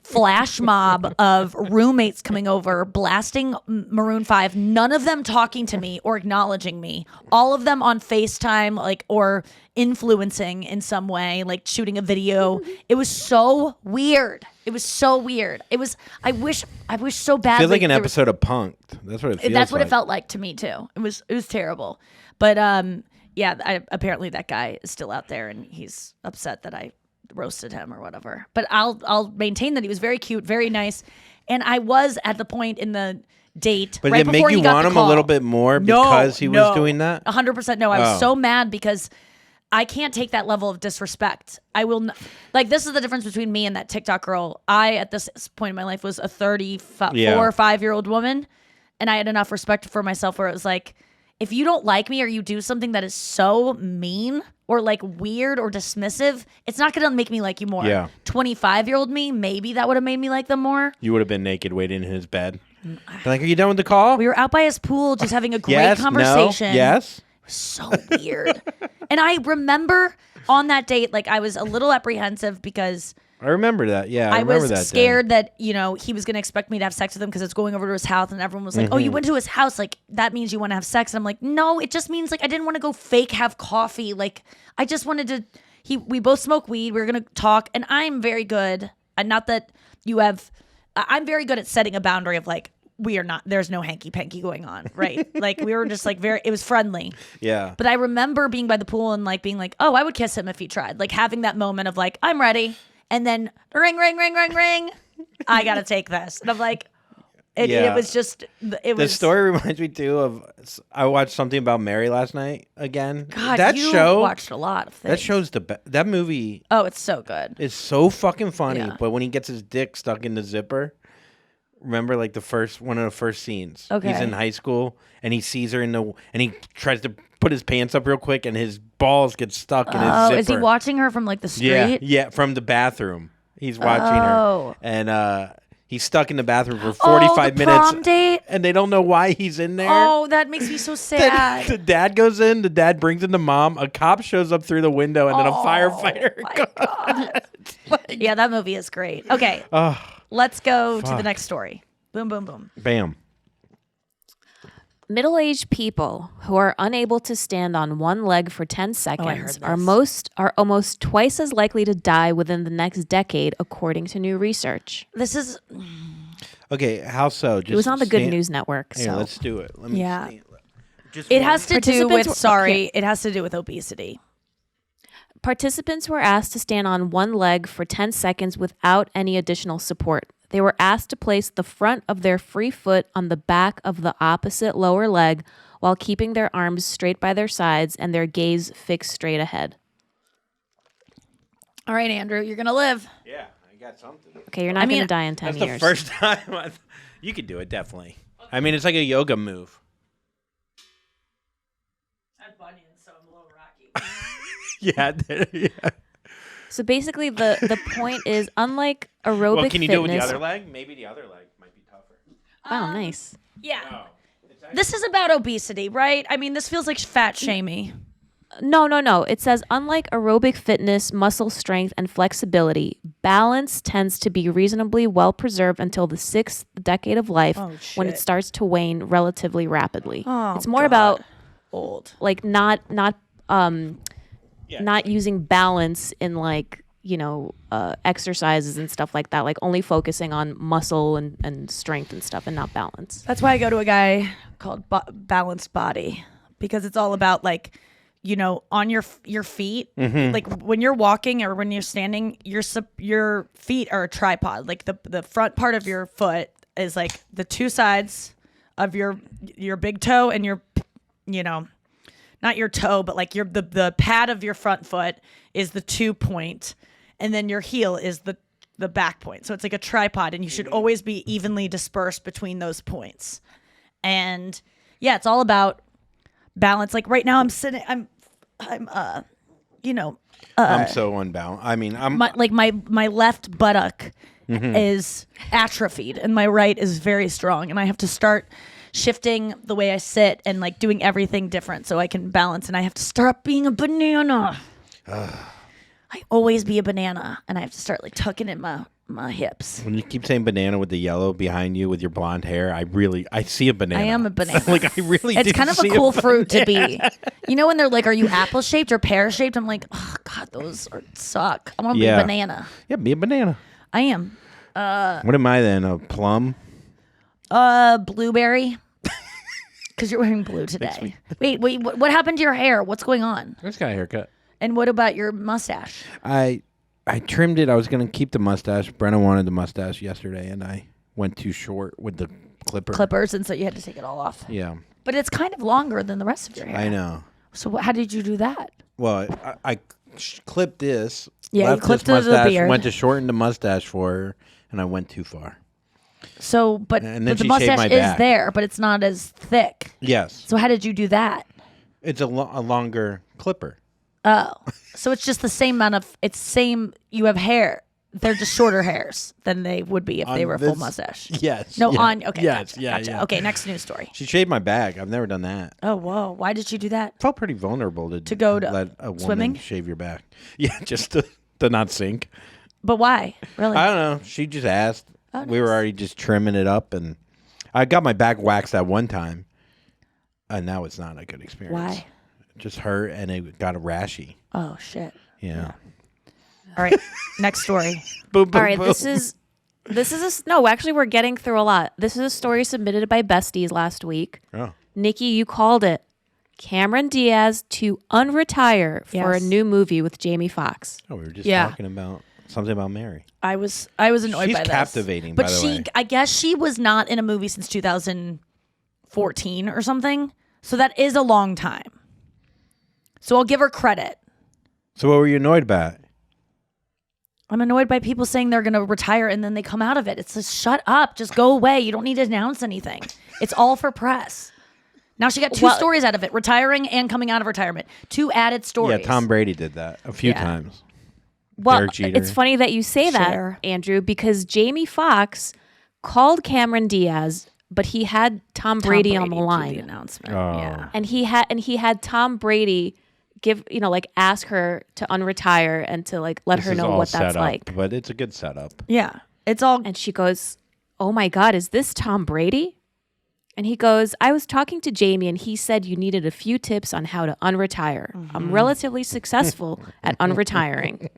flash mob of roommates coming over, blasting Maroon 5, none of them talking to me or acknowledging me, all of them on FaceTime, or influencing in some way, shooting a video. It was so weird. It was, I wish so badly. Feels like an there was- episode of Punk'd. That's what it feels That's what like. it felt like to me too. It was terrible. But apparently that guy is still out there and he's upset that I roasted him or whatever. But I'll maintain that he was very cute, very nice, and I was at the point in the date But right did it make before you he got want the him call. a little bit more because he was doing that? 100% no. I was Oh. so mad because I can't take that level of disrespect. I will not, this is the difference between me and that TikTok girl. I, at this point in my life, was a 34 or 5-year-old woman, and I had enough respect for myself where it was like, if you don't like me or you do something that is so mean or weird or dismissive, it's not going to make me like you more. Yeah. 25-year-old me, maybe that would have made me like them more. You would have been naked waiting in his bed. Like, are you done with the call? We were out by his pool just having a great yes, conversation. No, yes. So weird. And I remember on that date, I was a little apprehensive because I remember that. Yeah, I remember was that scared that, he was going to expect me to have sex with him because it's going over to his house, and everyone was like, oh, you went to his house. That means you want to have sex. And I'm like, no, it just means I didn't want to go fake have coffee. I just wanted to, we both smoke weed. We were going to talk, and I'm very good. And not that you have, I'm very good at setting a boundary of there's no hanky panky going on. Right. We were just it was friendly. Yeah. But I remember being by the pool and being like, oh, I would kiss him if he tried. Having that moment of I'm ready. And then ring, ring, ring, ring, ring. I got to take this. And I'm like, it was just, it was. The story reminds me too of, I watched something about Mary last night again. God, that you show, watched a lot of things. that show's that movie Oh, it's so good. is so fucking funny. Yeah. But when he gets his dick stuck in the zipper, Remember, like one of the first scenes. Okay. He's in high school and he sees her and he tries to put his pants up real quick and his balls get stuck in his zipper. Is he watching her from like the street? Yeah, from the bathroom. He's watching her, and he's stuck in the bathroom for 45 the minutes. prom date? And they don't know why he's in there. Oh, that makes me so sad. The dad goes in. The dad brings in the mom. A cop shows up through the window, and then a firefighter. My God. Yeah, that movie is great. Okay, let's go to the next story. Boom, boom, boom. Bam. Middle-aged people who are unable to stand on one leg for 10 seconds heard are almost twice as likely to die within the next decade, according to new research. This is Okay, how so? It was on the Good News Network. Here, So let's do it. Let me Yeah. stand. Just it one- has to do Participants with were- okay. it has to do with obesity. Participants were asked to stand on one leg for 10 seconds without any additional support. They were asked to place the front of their free foot on the back of the opposite lower leg while keeping their arms straight by their sides and their gaze fixed straight ahead. All right, Andrew, you're gonna live. Yeah, I got something. Okay, you're not going mean, to die in 10 That's years. the first time. You could do it, definitely. I mean, it's like a yoga move. I have bunions, so I'm a little rocky. Yeah. So basically, the point is, unlike aerobic Well, can you do it with the fitness- other leg? Maybe the other leg might be tougher. Oh, nice. Yeah. This is about obesity, right? I mean, this feels like fat shamey. No. It says, unlike aerobic fitness, muscle strength, and flexibility, balance tends to be reasonably well preserved until the 6th decade of life when it shit. starts to wane relatively rapidly. Oh, it's more God. about Old. like not using balance in like, exercises and stuff like that, like only focusing on muscle and strength and stuff and not balance. That's why I go to a guy called Balanced Body, because it's all about like, on your feet, like when you're walking or when you're standing, your feet are a tripod. Like the front part of your foot is like the two sides of your big toe and your, not your toe, but like the pad of your front foot is the 2 point, and then your heel is the back point. So it's like a tripod, and you should always be evenly dispersed between those points. And yeah, it's all about balance. Like right now I'm sitting, I'm so unbalanced. I mean, my left buttock is atrophied and my right is very strong, and I have to start shifting the way I sit and like doing everything different so I can balance, and I have to start being a banana. I always be a banana, and I have to start like tucking in my hips. when you keep saying banana with the yellow behind you with your blonde hair, I see a banana. I am a banana. Like I really. It's do kind of a see cool fruit to be. When they're like, "Are you apple shaped or pear shaped?" I'm like, "Oh God, suck." I want to be a banana. Yeah, be a banana. I am. What am I then? A plum? Blueberry. Because you're wearing blue today. Wait, what happened to your hair? What's going on? I just got a haircut. And what about your mustache? I trimmed it. I was gonna keep the mustache. Brenna wanted the mustache yesterday, and I went too short with the Clippers, and so you had to take it all off. Yeah, But it's kind of longer than the rest of your hair. I know. So how did you do that? Well, I clipped this. Yeah, you left clipped this the mustache, beard. went to shorten the mustache for her, and I went too far. So, but And then the she shaved mustache my is back. there, but it's not as thick. Yes, So how did you do that? it's a longer clipper. Oh, so it's just the same amount of you have hair. They're just shorter hairs than they would be if they On were a full this- mustache. Yes. No, yeah. okay. Yes. Gotcha, Yeah. gotcha. Yeah. Okay, next news story. She shaved my back. I've never done that. Oh, whoa. Why did you do that? Felt pretty vulnerable to go to let a woman swimming? shave your back. Yeah, just to not sink. But why? Really? I don't know. She just asked. Oh, We were nice. already just trimming it up, and I got my back waxed that one time, and now it's not a good experience. Why? It just hurt, and it got a rashy. Oh, shit. Yeah. All right. Next story. Boom, boom, All right, boom. no, actually we're getting through a lot. This is a story submitted by Besties last week. Oh. Nikki, you called it. Cameron Diaz to unretire for a Yes. new movie with Jamie Foxx. Oh, we were just Yeah. talking about something about Mary. I was annoyed She's by this. captivating, But by the way. I guess she was not in a movie since 2014 or something. So that is a long time. So I'll give her credit. So what were you annoyed about? I'm annoyed by people saying they're going to retire and then they come out of it. It's just shut up. Just go away. You don't need to announce anything. It's all for press. Now she got two stories out of it, retiring and coming out of retirement. 2 added stories. Yeah, Tom Brady did that a few times. Well, it's funny that you say that, Andrew, because Jamie Foxx called Cameron Diaz, but he had Tom Brady on the line. The announcement. Oh. And he had Tom Brady ask her to unretire and to let her know what that's like. But it's a good setup. Yeah. It's all. And she goes, "Oh my God, is this Tom Brady?" And he goes, "I was talking to Jamie and he said you needed a few tips on how to unretire. I'm relatively successful at unretiring."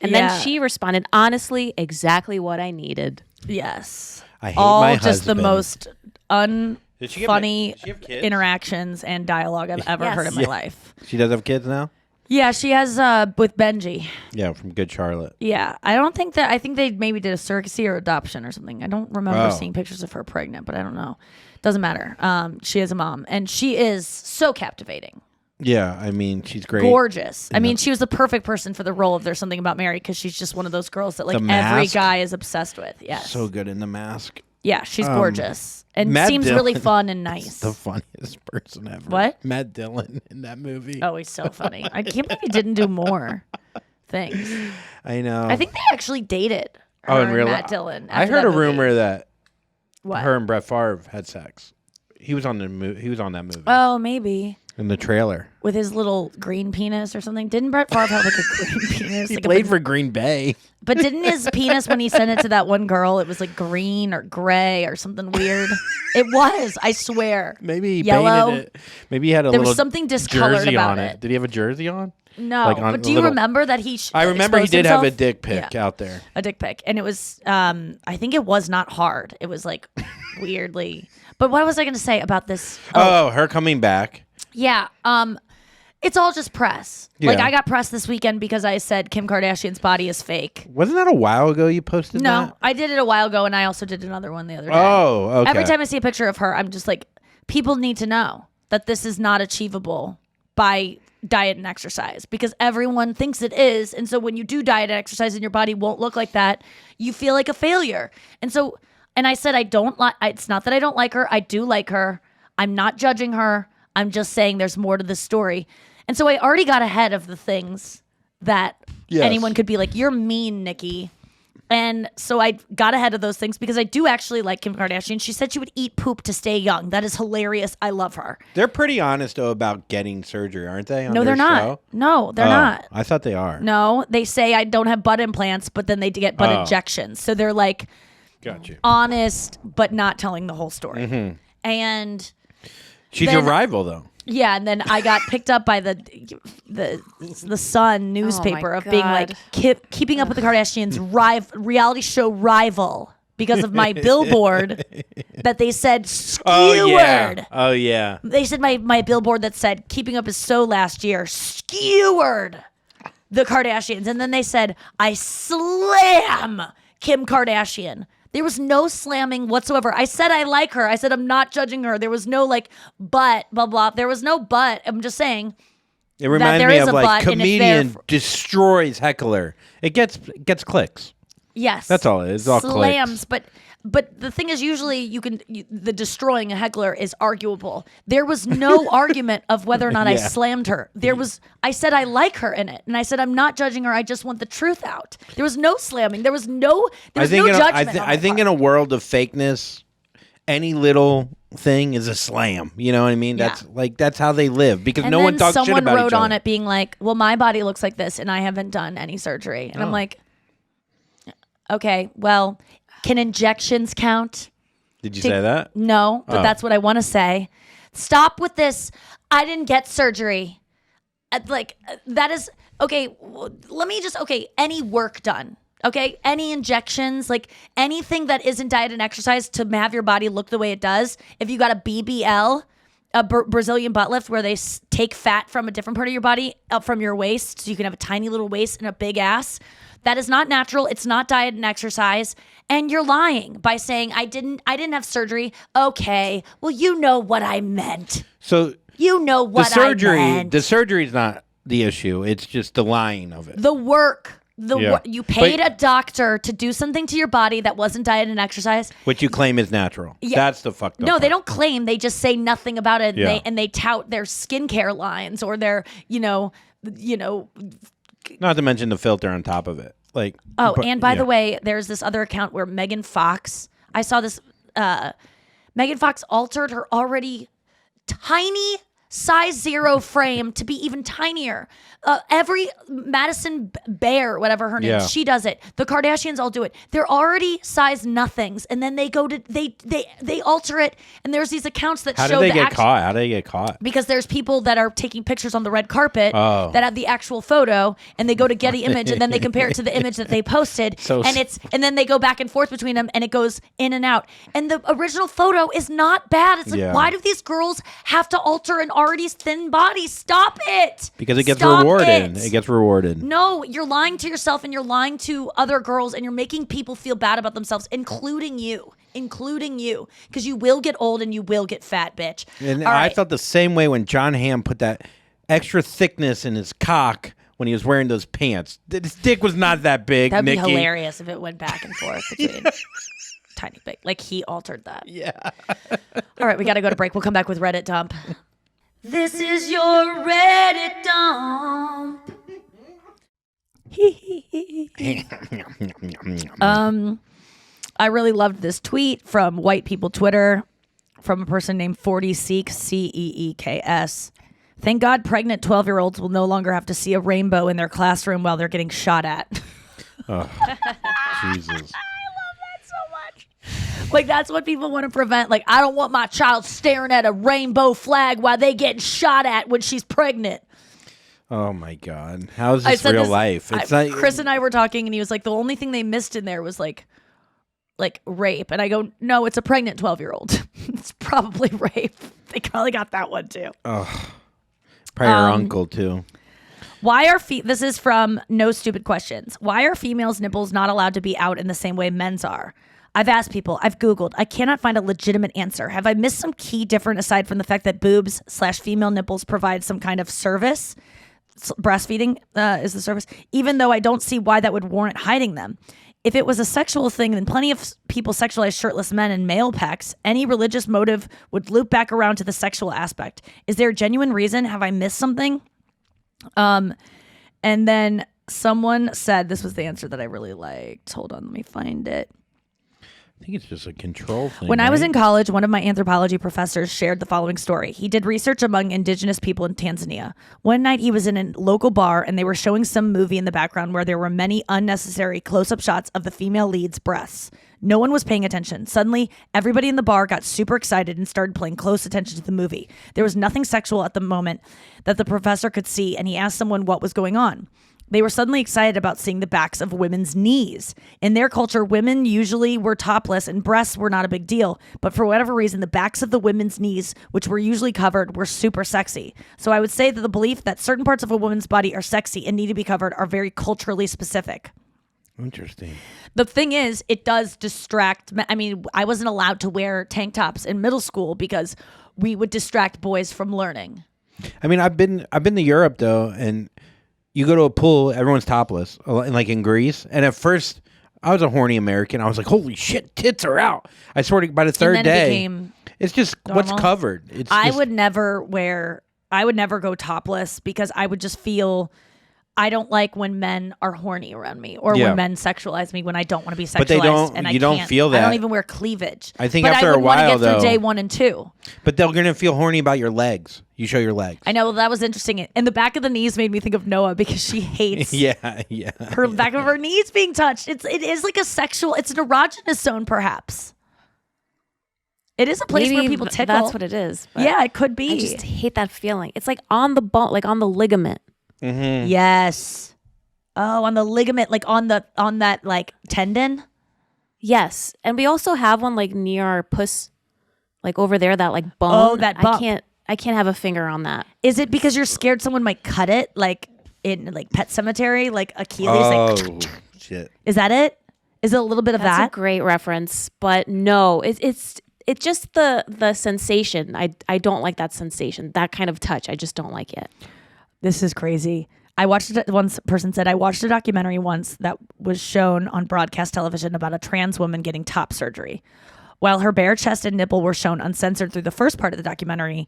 And then she responded, "Honestly, exactly what I needed." Yes. I hate all my just the husband. most funny Did she have kids? interactions and dialogue I've ever heard in my life. She does have kids now? Yeah, she has with Benji. Yeah, from Good Charlotte. Yeah, I think they maybe did a surrogacy or adoption or something. I don't remember seeing pictures of her pregnant, but I don't know. Doesn't matter. She is a mom, and she is so captivating. Yeah, I mean, she's great. Gorgeous. I mean, she was the perfect person for the role of There's Something About Mary because she's just one of those girls that every Mask. guy is obsessed with. Yes. So good in The Mask. Yeah, she's gorgeous and Matt seems Dillon, really fun and nice. The funniest person ever. What? Matt Dillon in that movie. Oh, he's so funny. I can't believe he didn't do more things. I know. I think they actually dated. Oh, in her real and Matt life. Dillon. I after heard that a movie. rumor that What? her and Brett Favre had sex. He was on that movie. Oh, maybe. In the trailer. With his little green penis or something. Didn't Brett Favre have a green penis? He played for Green Bay. But didn't his penis, when he sent it to that one girl, it was green or gray or something weird? It was, I swear. Maybe he Yellow. painted it. Maybe he had a There little was something discolored jersey about on it. Did he have a jersey on? No, but do you remember that he I remember he exposed did have a himself? dick pic Yeah. out there. A dick pic. And it was, I think it was not hard. It was weirdly. But what was I going to say about this? Oh, her coming back. Yeah. It's all just press. Yeah. I got press this weekend because I said Kim Kardashian's body is fake. Wasn't that a while ago you posted No, that? I did it a while ago, and I also did another one the other day. Oh, okay. Every time I see a picture of her, I'm just people need to know that this is not achievable by diet and exercise because everyone thinks it is. And so when you do diet and exercise and your body won't look like that, you feel like a failure. And I said, it's not that I don't like her. I do like her. I'm not judging her. I'm just saying there's more to this story. And so I already got ahead of the things that anyone could be like, you're mean, Nikki. And so I got ahead of those things because I do actually like Kim Kardashian. She said she would eat poop to stay young. That is hilarious. I love her. They're pretty honest, though, about getting surgery, aren't they? No, they're not. No, they're not. I thought they are. No, they say I don't have butt implants, but then they get butt injections. So they're Got you. honest, but not telling the whole story. And She's then- your rival, though. yeah, and then I got picked up by the Sun newspaper of being God. keeping up with the Kardashians reality show rival because of my billboard that they said skewered. Oh, yeah. They said my billboard that said keeping up is so last year skewered the Kardashians, and then they said I slam Kim Kardashian. There was no slamming whatsoever. I said I like her. I said I'm not judging her. There was no but, blah, blah. There was no but. I'm just saying. It reminds there me is of a butt, and it's comedian there destroys heckler. It gets clicks. Yes. That's all it is. It's all slams, clicks. but the thing is, usually the destroying a heckler is arguable. There was no argument of whether or not I Yeah. slammed her. I said I like her in it, and I said I'm not judging her. I just want the truth out. There was no slamming. There was no judgment. I think in a world of fakeness, any little thing is a slam. You know what I mean? Yeah. That's how they live because and no then one talks shit someone about wrote each other. on it being like, well, my body looks like this and I haven't done any surgery. And I'm like, okay, well, can injections count? Did you say that? No, but Oh. that's what I want to say. Stop with this. I didn't get surgery. That is, okay, let me just, any work done. Okay, any injections, anything that isn't diet and exercise to have your body look the way it does. If you got a BBL, a Brazilian butt lift where they take fat from a different part of your body up from your waist so you can have a tiny little waist and a big ass, that is not natural. It's not diet and exercise. And you're lying by saying I didn't have surgery. Okay, well, you know what I meant. So You know what I meant. the surgery is not the issue. It's just the lying of it. The work Yeah. You paid But- a doctor to do something to your body that wasn't diet and exercise. Which you claim is natural. Yeah. That's the fucked up No, they part. don't claim. They just say nothing about it. Yeah. And they tout their skincare lines or their, you know. Not to mention the filter on top of it. Like. Oh, but- and by the yeah. way, there's this other account where Megan Fox. I saw this. Megan Fox altered her already tiny size 0 frame to be even tinier. Every Madison Bear, whatever her name Yeah. is, she does it. The Kardashians all do it. They're already size nothings, and then they go to they alter it. And there's these accounts that How show did they the get act- caught? How did they get caught? because there's people that are taking pictures on the red carpet Oh. that have the actual photo, and they go to Getty Image, and then they compare it to the image that they posted, So and then they go back and forth between them, and it goes in and out. And the original photo is not bad. It's like, Yeah. why do these girls have to alter an already thin body? Stop it! Because it gets Stop rewarded. it. It gets rewarded. No, you're lying to yourself and you're lying to other girls and you're making people feel bad about themselves, including you, because you will get old and you will get fat, bitch. And All I right. felt the same way when John Hamm put that extra thickness in his cock when he was wearing those pants. His dick was not that big, That'd be Nikki. hilarious if it went back and forth between tiny big. Like he altered that. Yeah. All right, we got to go to break. We'll come back with Reddit dump. This is your Reddit dump. I really loved this tweet from White People Twitter from a person named 40 Seeks, Ceeks. Thank God pregnant 12-year-olds will no longer have to see a rainbow in their classroom while they're getting shot at. Jesus. Like, that's what people want to prevent. Like, I don't want my child staring at a rainbow flag while they getting shot at when she's pregnant. Oh my God. How is I this said real this- life? It's not. Chris and I were talking, and he was like, the only thing they missed in there was like rape. And I go, no, it's a pregnant 12-year-old. It's probably rape. They probably got that one too. Probably her uncle too. Why are this is from No Stupid Questions. Why are females' nipples not allowed to be out in the same way men's are? I've asked people, I've Googled, I cannot find a legitimate answer. Have I missed some key different aside from the fact that boobs/female nipples provide some kind of service? Breastfeeding is the service, even though I don't see why that would warrant hiding them. If it was a sexual thing, then plenty of people sexualize shirtless men and male pecs. Any religious motive would loop back around to the sexual aspect. Is there a genuine reason? Have I missed something? And then someone said, this was the answer that I really liked. Hold on, let me find it. I think it's just a control thing. When I was right? in college, one of my anthropology professors shared the following story. He did research among indigenous people in Tanzania. One night he was in a local bar and they were showing some movie in the background where there were many unnecessary close-up shots of the female lead's breasts. No one was paying attention. Suddenly, everybody in the bar got super excited and started paying close attention to the movie. There was nothing sexual at the moment that the professor could see, and he asked someone what was going on. They were suddenly excited about seeing the backs of women's knees. In their culture, women usually were topless and breasts were not a big deal. But for whatever reason, the backs of the women's knees, which were usually covered, were super sexy. So I would say that the belief that certain parts of a woman's body are sexy and need to be covered are very culturally specific. Interesting. The thing is, it does distract. I mean, I wasn't allowed to wear tank tops in middle school because we would distract boys from learning. I mean, I've been to Europe though, and you go to a pool, everyone's topless, like in Greece. And at first, I was a horny American. I was like, "Holy shit, tits are out!" I swear to by the third And then it day, became it's just what's normal. covered. It's I just- would never go topless because I would just feel I don't like when men are horny around me or Yeah. when men sexualize me when I don't want to be sexualized. But they don't- And you I don't can't. feel I don't that. even wear cleavage. I think but after I a would want to while, get through though- day 1 and 2. But they're gonna feel horny about your legs. You show your legs. I know, well, that was interesting. And the back of the knees made me think of Noah because she hates Yeah, yeah. her back of her knees being touched. It is like a sexual, it's an erogenous zone perhaps. It is a place where people tickle. That's what it is. but Yeah, it could be. I just hate that feeling. It's like on the bone, like on the ligament. Yes. Oh, on the ligament, like on that like tendon. Yes, and we also have one like near our puss, like over there, that like bone. Oh, that bump. I can't have a finger on that. Is it because you're scared someone might cut it, like in like Pet Cemetery, like Achilles? Like, Shit. is that it? Is it a little bit of That's that? a great reference, but no, it's just the sensation. I don't like that sensation, that kind of touch. I just don't like it. This is crazy. I watched it. One person said, I watched a documentary once that was shown on broadcast television about a trans woman getting top surgery. While her bare chest and nipple were shown uncensored through the first part of the documentary,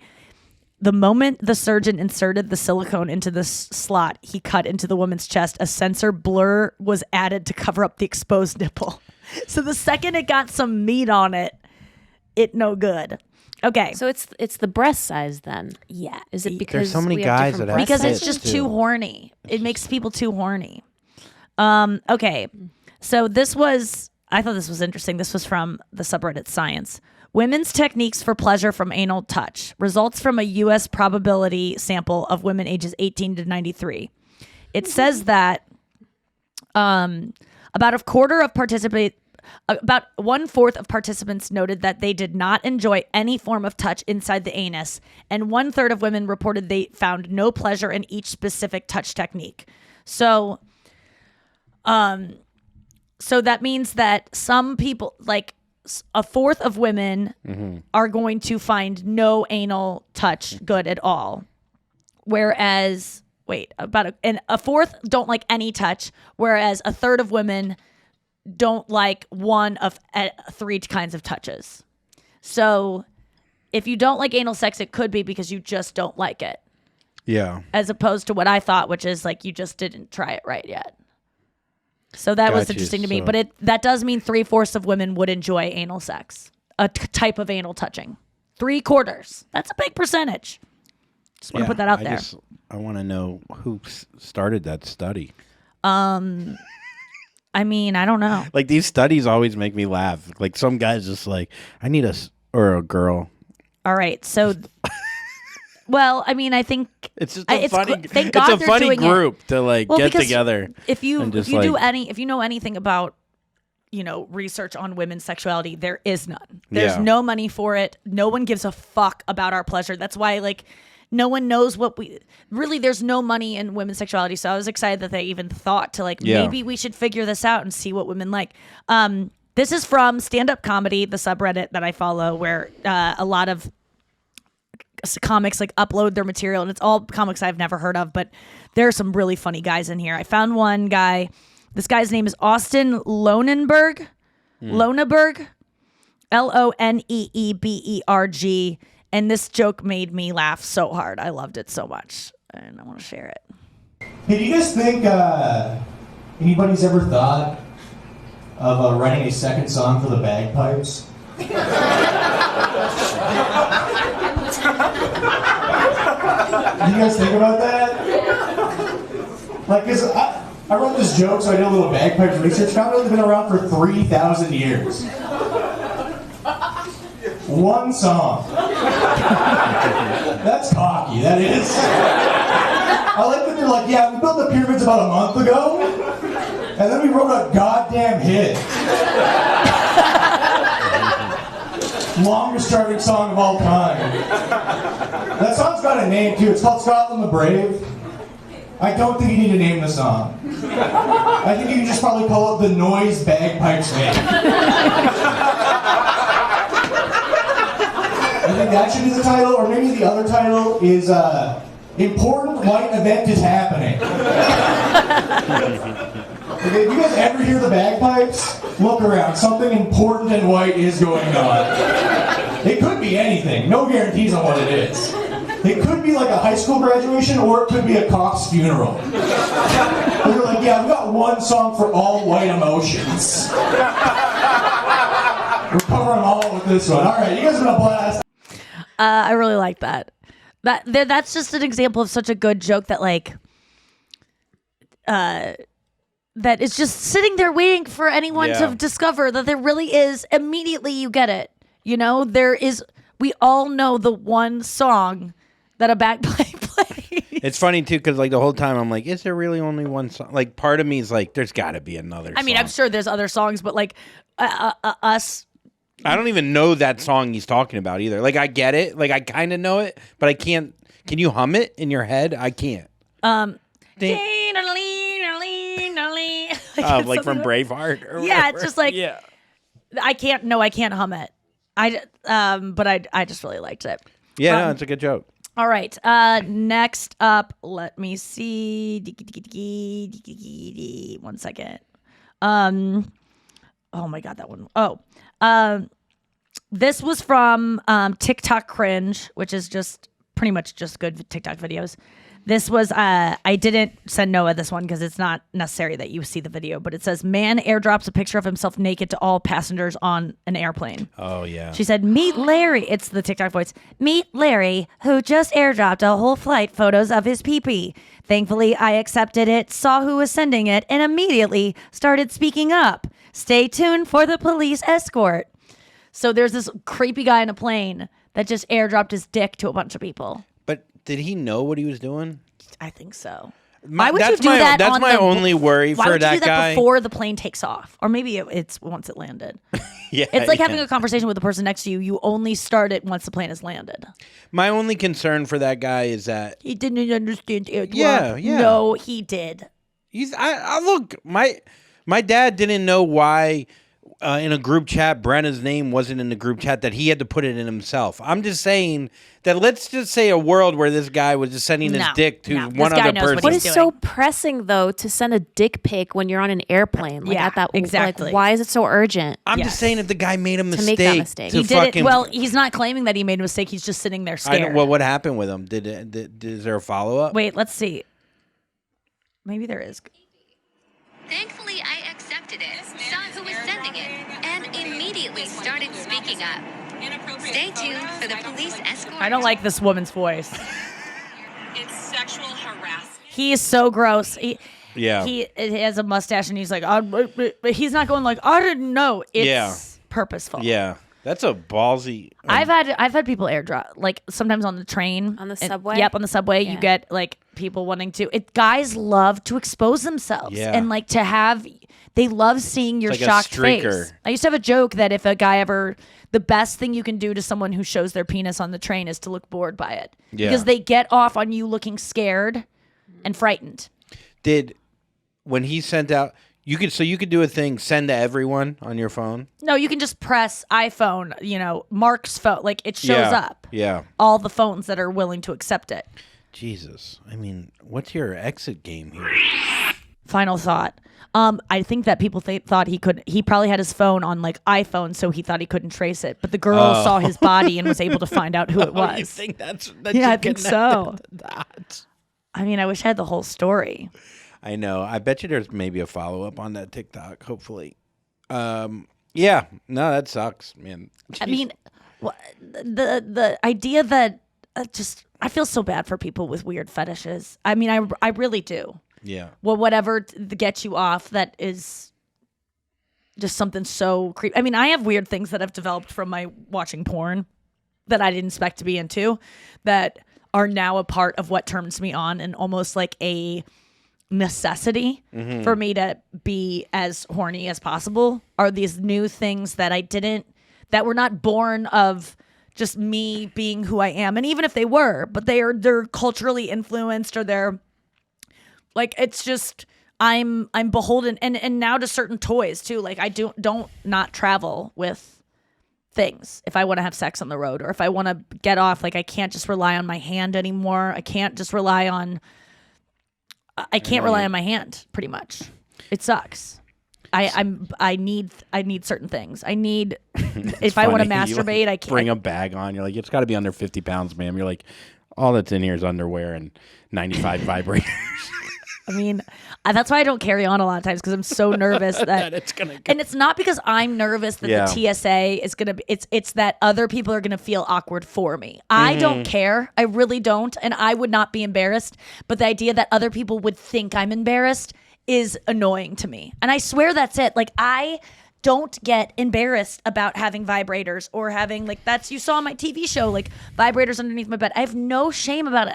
the moment the surgeon inserted the silicone into the slot he cut into the woman's chest, a censor blur was added to cover up the exposed nipple. So the second it got some meat on it, it no good. Okay. So it's the breast size then. Yeah. Is it because There's so many we have guys different that have breast Because it's That's just it, too too. horny. It makes people too horny. Okay. So I thought this was interesting. This was from the subreddit Science. Women's techniques for pleasure from anal touch. Results from a U.S. probability sample of women ages 18 to 93. It says that about one fourth of participants noted that they did not enjoy any form of touch inside the anus, and 1/3 of women reported they found no pleasure in each specific touch technique. So that means that some people, like a fourth of women, are going to find no anal touch good at all. Whereas, a fourth don't like any touch, whereas a third of women don't like one of 3 kinds of touches. So if you don't like anal sex, it could be because you just don't like it. Yeah. As opposed to what I thought, which is like you just didn't try it right yet. So that was Gotcha. interesting to me. So- But that does mean 3/4 of women would enjoy anal sex, a type of anal touching. 3/4. That's a big percentage. Just want to put that out there. I want to know who started that study. I mean, I don't know. Like, these studies always make me laugh. Like, some guy's just like, I need or a girl. All right. So, well, I mean, I think It's just a funny. thank God it's a they're funny doing it. group to like Well, get because together. If you and just, if you know anything about research on women's sexuality, there is none. There's no money for it. No one gives a fuck about our pleasure. That's why no one knows what there's no money in women's sexuality. So I was excited that they even thought to maybe we should figure this out and see what women like. This is from Standup Comedy, the subreddit that I follow, where a lot of comics upload their material, and it's all comics I've never heard of, but there are some really funny guys in here. I found one guy. This guy's name is Austin Lonnenberg. Lonnenberg. Loneeberg. And this joke made me laugh so hard. I loved it so much. And I want to share it. Hey, do you guys think anybody's ever thought of writing a second song for the bagpipes? Do you guys think about that? Because I wrote this joke, so I did a little bagpipes research. Found out it's been around for 3,000 years. One song. That's cocky, that is. I like that they're like, yeah, we built the pyramids about a month ago, and then we wrote a goddamn hit. Longest charting song of all time. That song's got a name too. It's called Scotland the Brave. I don't think you need to name the song. I think you can just probably call it the Noise Bagpipes Band. I think that should be the title, or maybe the other title is Important White Event is Happening. Okay, if you guys ever hear the bagpipes, look around. Something important and white is going on. It could be anything. No guarantees on what it is. It could be like a high school graduation, or it could be a cop's funeral. They're like, yeah, we got one song for all white emotions. We're covering them all with this one. All right, you guys are gonna blast. I really like that. That's just an example of such a good joke that that is just sitting there waiting for anyone to discover that there really is. Immediately you get it. There is. We all know the one song that a bagpipe plays. It's funny too, because the whole time I'm like, is there really only one song? Part of me is like, there's got to be another. I mean, I'm sure there's other songs, but us. I don't even know that song he's talking about either. I get it. I kind of know it, but I can't. Can you hum it in your head? I can't. From Braveheart or yeah, whatever. it's just yeah. I can't hum it. But I just really liked it. Yeah, no, it's a good joke. All right. Next up, let me see. 1 second. Oh my God, that one. Oh, this was from TikTok Cringe, which is just pretty much just good TikTok videos. This was, I didn't send Noah this one because it's not necessary that you see the video, but it says, man airdrops a picture of himself naked to all passengers on an airplane. Oh, yeah. She said, meet Larry. It's the TikTok voice. Meet Larry, who just airdropped a whole flight photos of his pee-pee. Thankfully, I accepted it, saw who was sending it, and immediately started speaking up. Stay tuned for the police escort. So there's this creepy guy in a plane that just airdropped his dick to a bunch of people. But did he know what he was doing? I think so. My- Why would that's you do my- that? that's on my the- only worry why for would you that do that guy. before the plane takes off, or maybe it's once it landed. Yeah. It's like yeah. having a conversation with the person next to you. You only start it once the plane has landed. My only concern for that guy is that He didn't understand airdrop. Yeah. No, he did. I look, my dad didn't know why in a group chat Brenna's name wasn't in the group chat, that he had to put it in himself. I'm just saying that let's just say a world where this guy was just sending his dick to no. one This guy other knows person. what What he's is doing. so pressing though to send a dick pic when you're on an airplane? Like Yeah, at that exactly. Like, why is it so urgent? I'm Yes. just saying if the guy made a mistake, make that mistake. to He did fucking, it. Well, he's not claiming that he made a mistake. He's just sitting there I scared. know, well, what happened with him? Is there a follow up? Wait, let's see. Maybe there is. Thankfully, I accepted it, saw who was sending it, and immediately started speaking up. Stay tuned for the police escort. I don't like this woman's voice. It's sexual harassment. He is so gross. Yeah. He has a mustache and he's like, but he's not going like, I didn't know. It's purposeful. Yeah, that's a ballsy. I've had people airdrop, like sometimes on the train, On the And- subway? Yep, on the subway, you Yeah. get like people wanting to. Guys love to expose themselves, Yeah. and like to have. They love seeing your It's like a shocked streaker. face. I used to have a joke that if a guy the best thing you can do to someone who shows their penis on the train is to look bored by it, Yeah. because they get off on you looking scared and frightened. When he sent out, you could do a thing, send to everyone on your phone. No, you can just press iPhone, Mark's phone, like it shows up. Yeah. All the phones that are willing to accept it. Jesus. I mean, what's your exit game here? Final thought. I think that people thought he probably had his phone on like iPhone, so he thought he couldn't trace it. But the girl saw his body and was able to find out who it was. Oh, you think that's Yeah, I think so. That. I mean, I wish I had the whole story. I know. I bet you there's maybe a follow up on that TikTok. Hopefully. Yeah. No, that sucks, man. I mean, the idea that I feel so bad for people with weird fetishes. I mean, I really do. Yeah. Well, whatever gets you off, that is just something so creepy. I mean, I have weird things that I've developed from my watching porn that I didn't expect to be into, that are now a part of what turns me on, and almost like a necessity for me to be as horny as possible, are these new things that that were not born of just me being who I am. And even if they were, but they're culturally influenced, or they're like, it's just, I'm beholden, and now to certain toys too. Like I don't not travel with things if I want to have sex on the road, or if I want to get off. Like I can't just rely on my hand anymore. I can't just rely on. I can't rely on my hand. Pretty much, it sucks. I need certain things. I need if I want to Funny, you, masturbate, like, I can't bring a bag on. You're like, it's got to be under 50 pounds, ma'am. You're like, all that's in here is underwear and 95 vibrators. I mean, that's why I don't carry on a lot of times, because I'm so nervous that it's gonna. And it's not because I'm nervous that Yeah. the TSA is gonna. It's that other people are gonna feel awkward for me. I don't care. I really don't, and I would not be embarrassed. But the idea that other people would think I'm embarrassed is annoying to me. And I swear that's it. Like I don't get embarrassed about having vibrators, or having you saw on my TV show, like vibrators underneath my bed. I have no shame about it.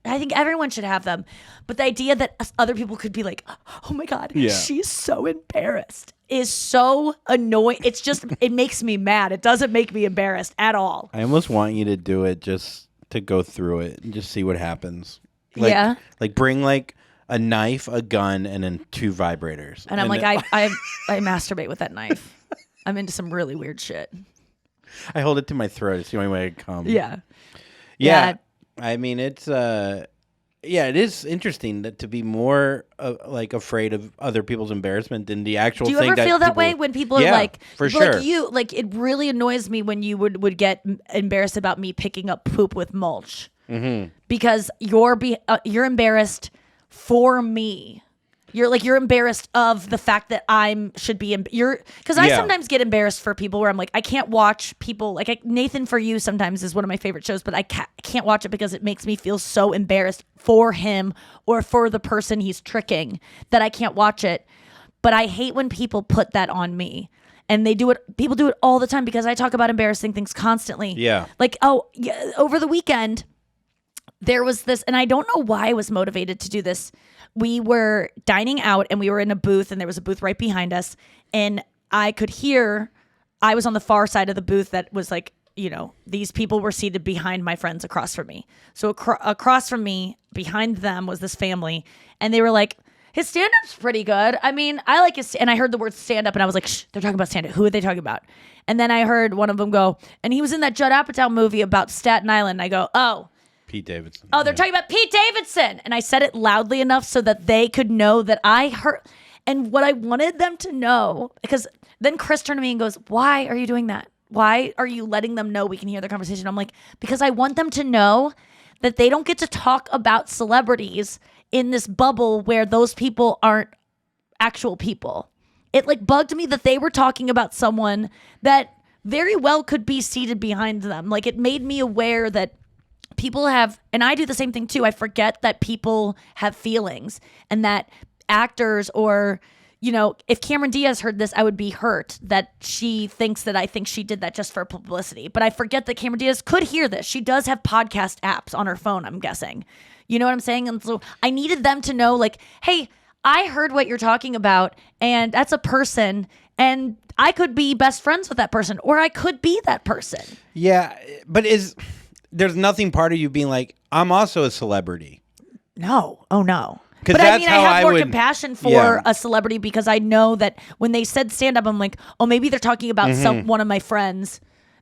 I think everyone should have them. But the idea that other people could be like, oh my God, Yeah. she's so embarrassed, is so annoying. It's just, it makes me mad. It doesn't make me embarrassed at all. I almost want you to do it just to go through it and just see what happens. Yeah. Like bring like a knife, a gun, and then 2 vibrators. And I'm like, then- I masturbate with that knife. I'm into some really weird shit. I hold it to my throat. It's the only way I come. Yeah. Yeah. I mean, it's yeah, it is interesting to be more like afraid of other people's embarrassment than the actual. Do you thing ever feel that people, way when people are yeah, like, for people sure. like you, like it really annoys me when you would get embarrassed about me picking up poop with mulch because you're embarrassed for me. You're embarrassed of the fact that should be because I sometimes get embarrassed for people where I'm like I can't watch people like Nathan For You sometimes is one of my favorite shows, but I can't watch it because it makes me feel so embarrassed for him or for the person he's tricking that I can't watch it. But I hate when people put that on me. And people do it all the time because I talk about embarrassing things constantly. Yeah. Like, over the weekend there was this, and I don't know why I was motivated to do this. We were dining out and we were in a booth and there was a booth right behind us. And I was on the far side of the booth that was like, these people were seated behind my friends across from me. So across from me, behind them was this family. And they were like, his stand-up's pretty good. I mean, I like his, and I heard the word stand-up and I was like, shh, they're talking about stand-up. Who are they talking about? And then I heard one of them go, and he was in that Judd Apatow movie about Staten Island. I go, oh. Pete Davidson. Oh, they're talking about Pete Davidson. And I said it loudly enough so that they could know that I heard. And what I wanted them to know, because then Chris turned to me and goes, why are you doing that? Why are you letting them know we can hear their conversation? I'm like, because I want them to know that they don't get to talk about celebrities in this bubble where those people aren't actual people. It like bugged me that they were talking about someone that very well could be seated behind them. Like it made me aware that people have, and I do the same thing too. I forget that people have feelings and that actors or, if Cameron Diaz heard this, I would be hurt that she thinks that I think she did that just for publicity. But I forget that Cameron Diaz could hear this. She does have podcast apps on her phone, I'm guessing. You know what I'm saying? And so I needed them to know like, hey, I heard what you're talking about and that's a person and I could be best friends with that person or I could be that person. Yeah, but there's nothing part of you being like, I'm also a celebrity. No. Oh, no. But that's I mean, I how have I more would- compassion for Yeah. a celebrity because I know that when they said stand up, I'm like, oh, maybe they're talking about one of my friends.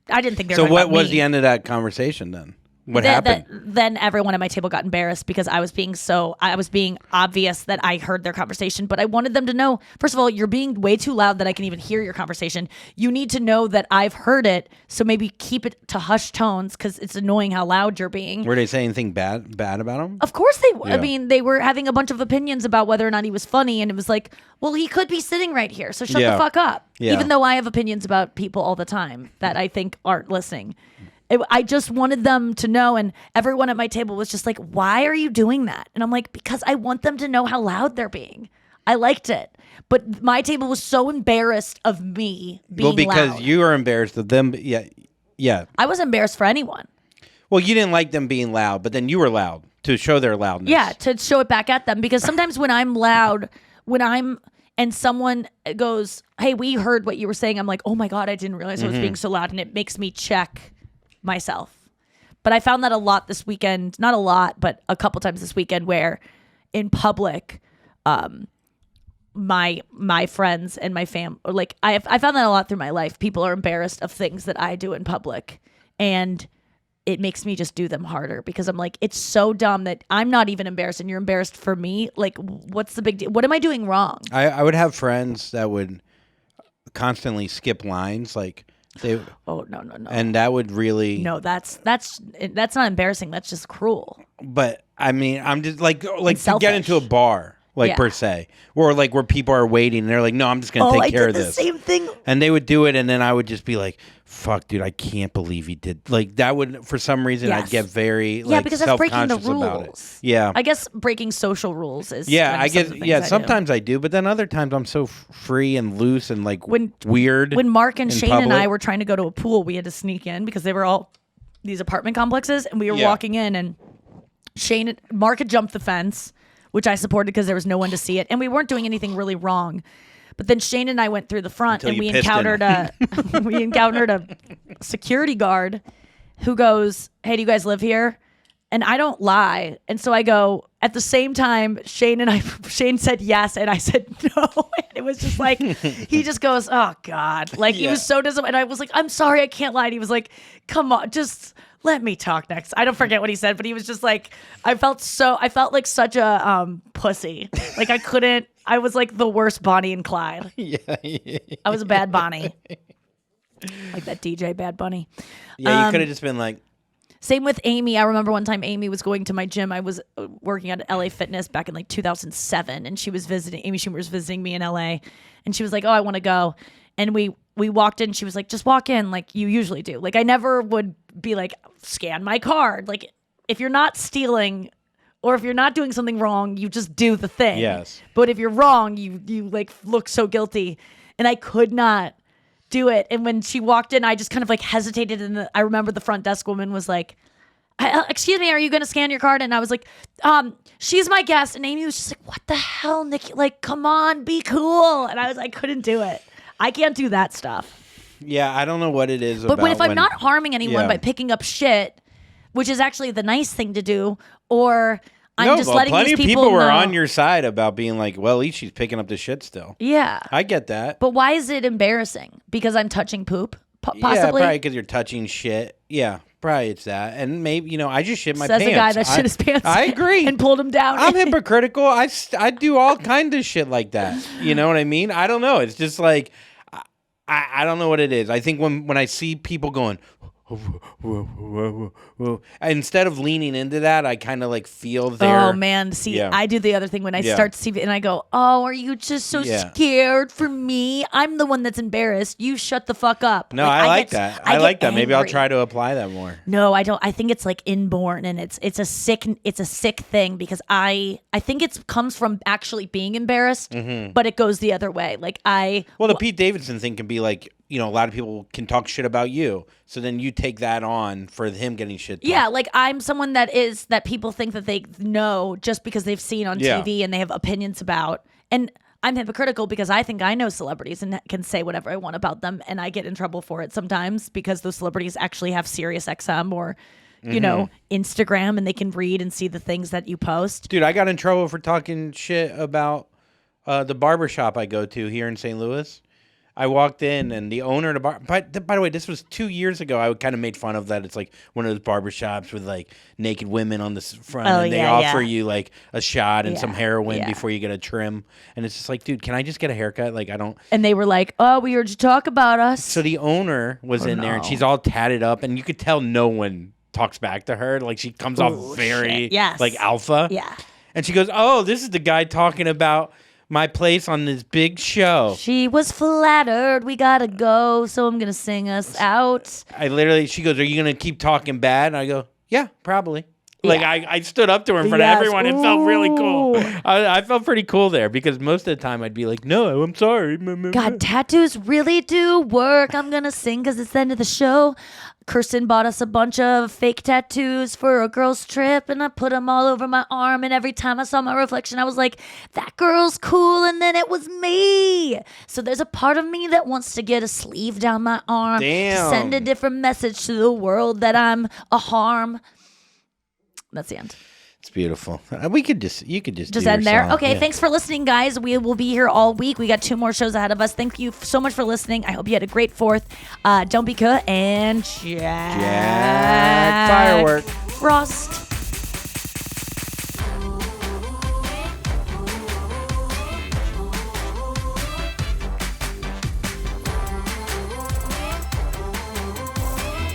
I didn't think they were So talking what about was me. the end of that conversation then? What happened? Then everyone at my table got embarrassed because I was being obvious that I heard their conversation. But I wanted them to know, first of all, you're being way too loud that I can even hear your conversation. You need to know that I've heard it. So maybe keep it to hushed tones because it's annoying how loud you're being. Were they saying anything bad about him? Of course they were. Yeah. I mean, they were having a bunch of opinions about whether or not he was funny. And it was like, well, he could be sitting right here. So shut Yeah. the fuck up. Yeah. Even though I have opinions about people all the time that I think aren't listening. I just wanted them to know, and everyone at my table was just like, why are you doing that? And I'm like, because I want them to know how loud they're being. I liked it. But my table was so embarrassed of me being Well, because loud. you were embarrassed of them. Yeah. I was embarrassed for anyone. Well, you didn't like them being loud, but then you were loud to show their loudness. Yeah, to show it back at them. Because sometimes when I'm loud, and someone goes, hey, we heard what you were saying, I'm like, oh my God, I didn't realize I was being so loud. And it makes me check myself. But I found that a lot this weekend, not a lot, but a couple times this weekend where in public, my friends and my fam, or like I found that a lot through my life. People are embarrassed of things that I do in public, and it makes me just do them harder because I'm like, it's so dumb that I'm not even embarrassed and you're embarrassed for me. Like, what's the big deal? What am I doing wrong? I would have friends that would constantly skip lines, like they. Oh no, And that would really. no, that's not embarrassing. That's just cruel. But I mean, I'm just like to get selfish. into a bar, like Yeah. per se, or like where people are waiting and they're like, no, I'm just gonna take I care did of the this. same thing. And they would do it, and then I would just be like, "Fuck, dude, I can't believe he did." Like that would, for some reason, Yes. I'd get very Yeah, because that's breaking the self-conscious about it. rules. Yeah, I guess breaking social rules is. yeah, kind I of some guess. of the things Yeah, I do. sometimes I do, but then other times I'm so free and loose and like weird. When Mark and in Shane and I public. were trying to go to a pool, we had to sneak in because they were all these apartment complexes, and we were Yeah. walking in, and Mark had jumped the fence, which I supported because there was no one to see it, and we weren't doing anything really wrong. But then Shane and I went through the front, Until and you we pissed in encountered we encountered a security guard who goes, "Hey, do you guys live here?" And I don't lie, and so I go. At the same time, Shane said yes, and I said no. And it was just like he just goes, "Oh God!" Like he Yeah. was so disappointed. And I was like, "I'm sorry, I can't lie." And he was like, "Come on, just let me talk next. I don't forget what he said, but he was just like, I felt like such a pussy. Like I was like the worst Bonnie and Clyde. Yeah. I was a bad Bonnie. Like that DJ Bad Bunny. Yeah, you could have just been like. Same with Amy. I remember one time Amy was going to my gym. I was working at LA Fitness back in like 2007, and Amy Schumer was visiting me in LA, and she was like, oh, I want to go. And we walked in. She was like, just walk in like you usually do. Like I never would be like, scan my card. Like if you're not stealing or if you're not doing something wrong, you just do the thing. Yes. But if you're wrong, you like look so guilty. And I could not do it. And when she walked in, I just kind of like hesitated. And I remember the front desk woman was like, excuse me, are you going to scan your card? And I was like, she's my guest. And Amy was just like, what the hell, Nikki? Like, come on, be cool. And I was like, couldn't do it. I can't do that stuff. Yeah, I don't know what it is but about if I'm not harming anyone by picking up shit, which is actually the nice thing to do, or I'm just letting these plenty people of people were know. on your side about being like, well, at least she's picking up the shit still. Yeah. I get that. But why is it embarrassing? Because I'm touching poop? Possibly? Yeah, probably because you're touching shit. Yeah, probably it's that. And maybe, I just shit my Says pants. the guy that shit his pants. I agree. And pulled him down. I'm hypocritical. I do all kinds of shit like that. You know what I mean? I don't know. It's just like, I don't know what it is. I think when I see people going, instead of leaning into that, I kind of like feel their. Oh man, see, I do the other thing when I start to see and I go, "Oh, are you just so scared for me? I'm the one that's embarrassed. You shut the fuck up." No, I like that. I like that. Maybe I'll try to apply that more. No, I don't. I think it's like inborn, and it's a sick thing because I think it comes from actually being embarrassed, but it goes the other way. Like the Pete Davidson thing can be like, a lot of people can talk shit about you. So then you take that on for him getting shit talked. Yeah, like I'm someone that people think that they know just because they've seen on TV and they have opinions about. And I'm hypocritical because I think I know celebrities and can say whatever I want about them. And I get in trouble for it sometimes because those celebrities actually have Sirius XM or, Instagram, and they can read and see the things that you post. Dude, I got in trouble for talking shit about the barbershop I go to here in St. Louis. I walked in and the owner of the bar. By the way, this was 2 years ago. I kind of made fun of that. It's like one of those barbershops with like naked women on the front, and they offer you like a shot and some heroin before you get a trim. And it's just like, dude, can I just get a haircut? Like, I don't. And they were like, "Oh, we heard you talk about us." So the owner was in there, and she's all tatted up, and you could tell no one talks back to her. Like, she comes off very like alpha. Yeah. And she goes, "Oh, this is the guy talking about my place on this big show." She was flattered. We gotta go, so I'm gonna sing us out. She goes, "Are you gonna keep talking bad?" And I go, "Yeah, probably." Like I stood up to her in front of everyone. It felt really cool. I felt pretty cool there because most of the time I'd be like, "No, I'm sorry." God, tattoos really do work. I'm gonna sing because it's the end of the show. Kirsten bought us a bunch of fake tattoos for a girl's trip, and I put them all over my arm, and every time I saw my reflection, I was like, that girl's cool, and then it was me. So there's a part of me that wants to get a sleeve down my arm to send a different message to the world that I'm a harm. That's the end. It's beautiful. You could just do end there. song. Okay, thanks for listening, guys. We will be here all week. We got 2 more shows ahead of us. Thank you so much for listening. I hope you had a great 4th. Don't be good and Jack Firework. Frost.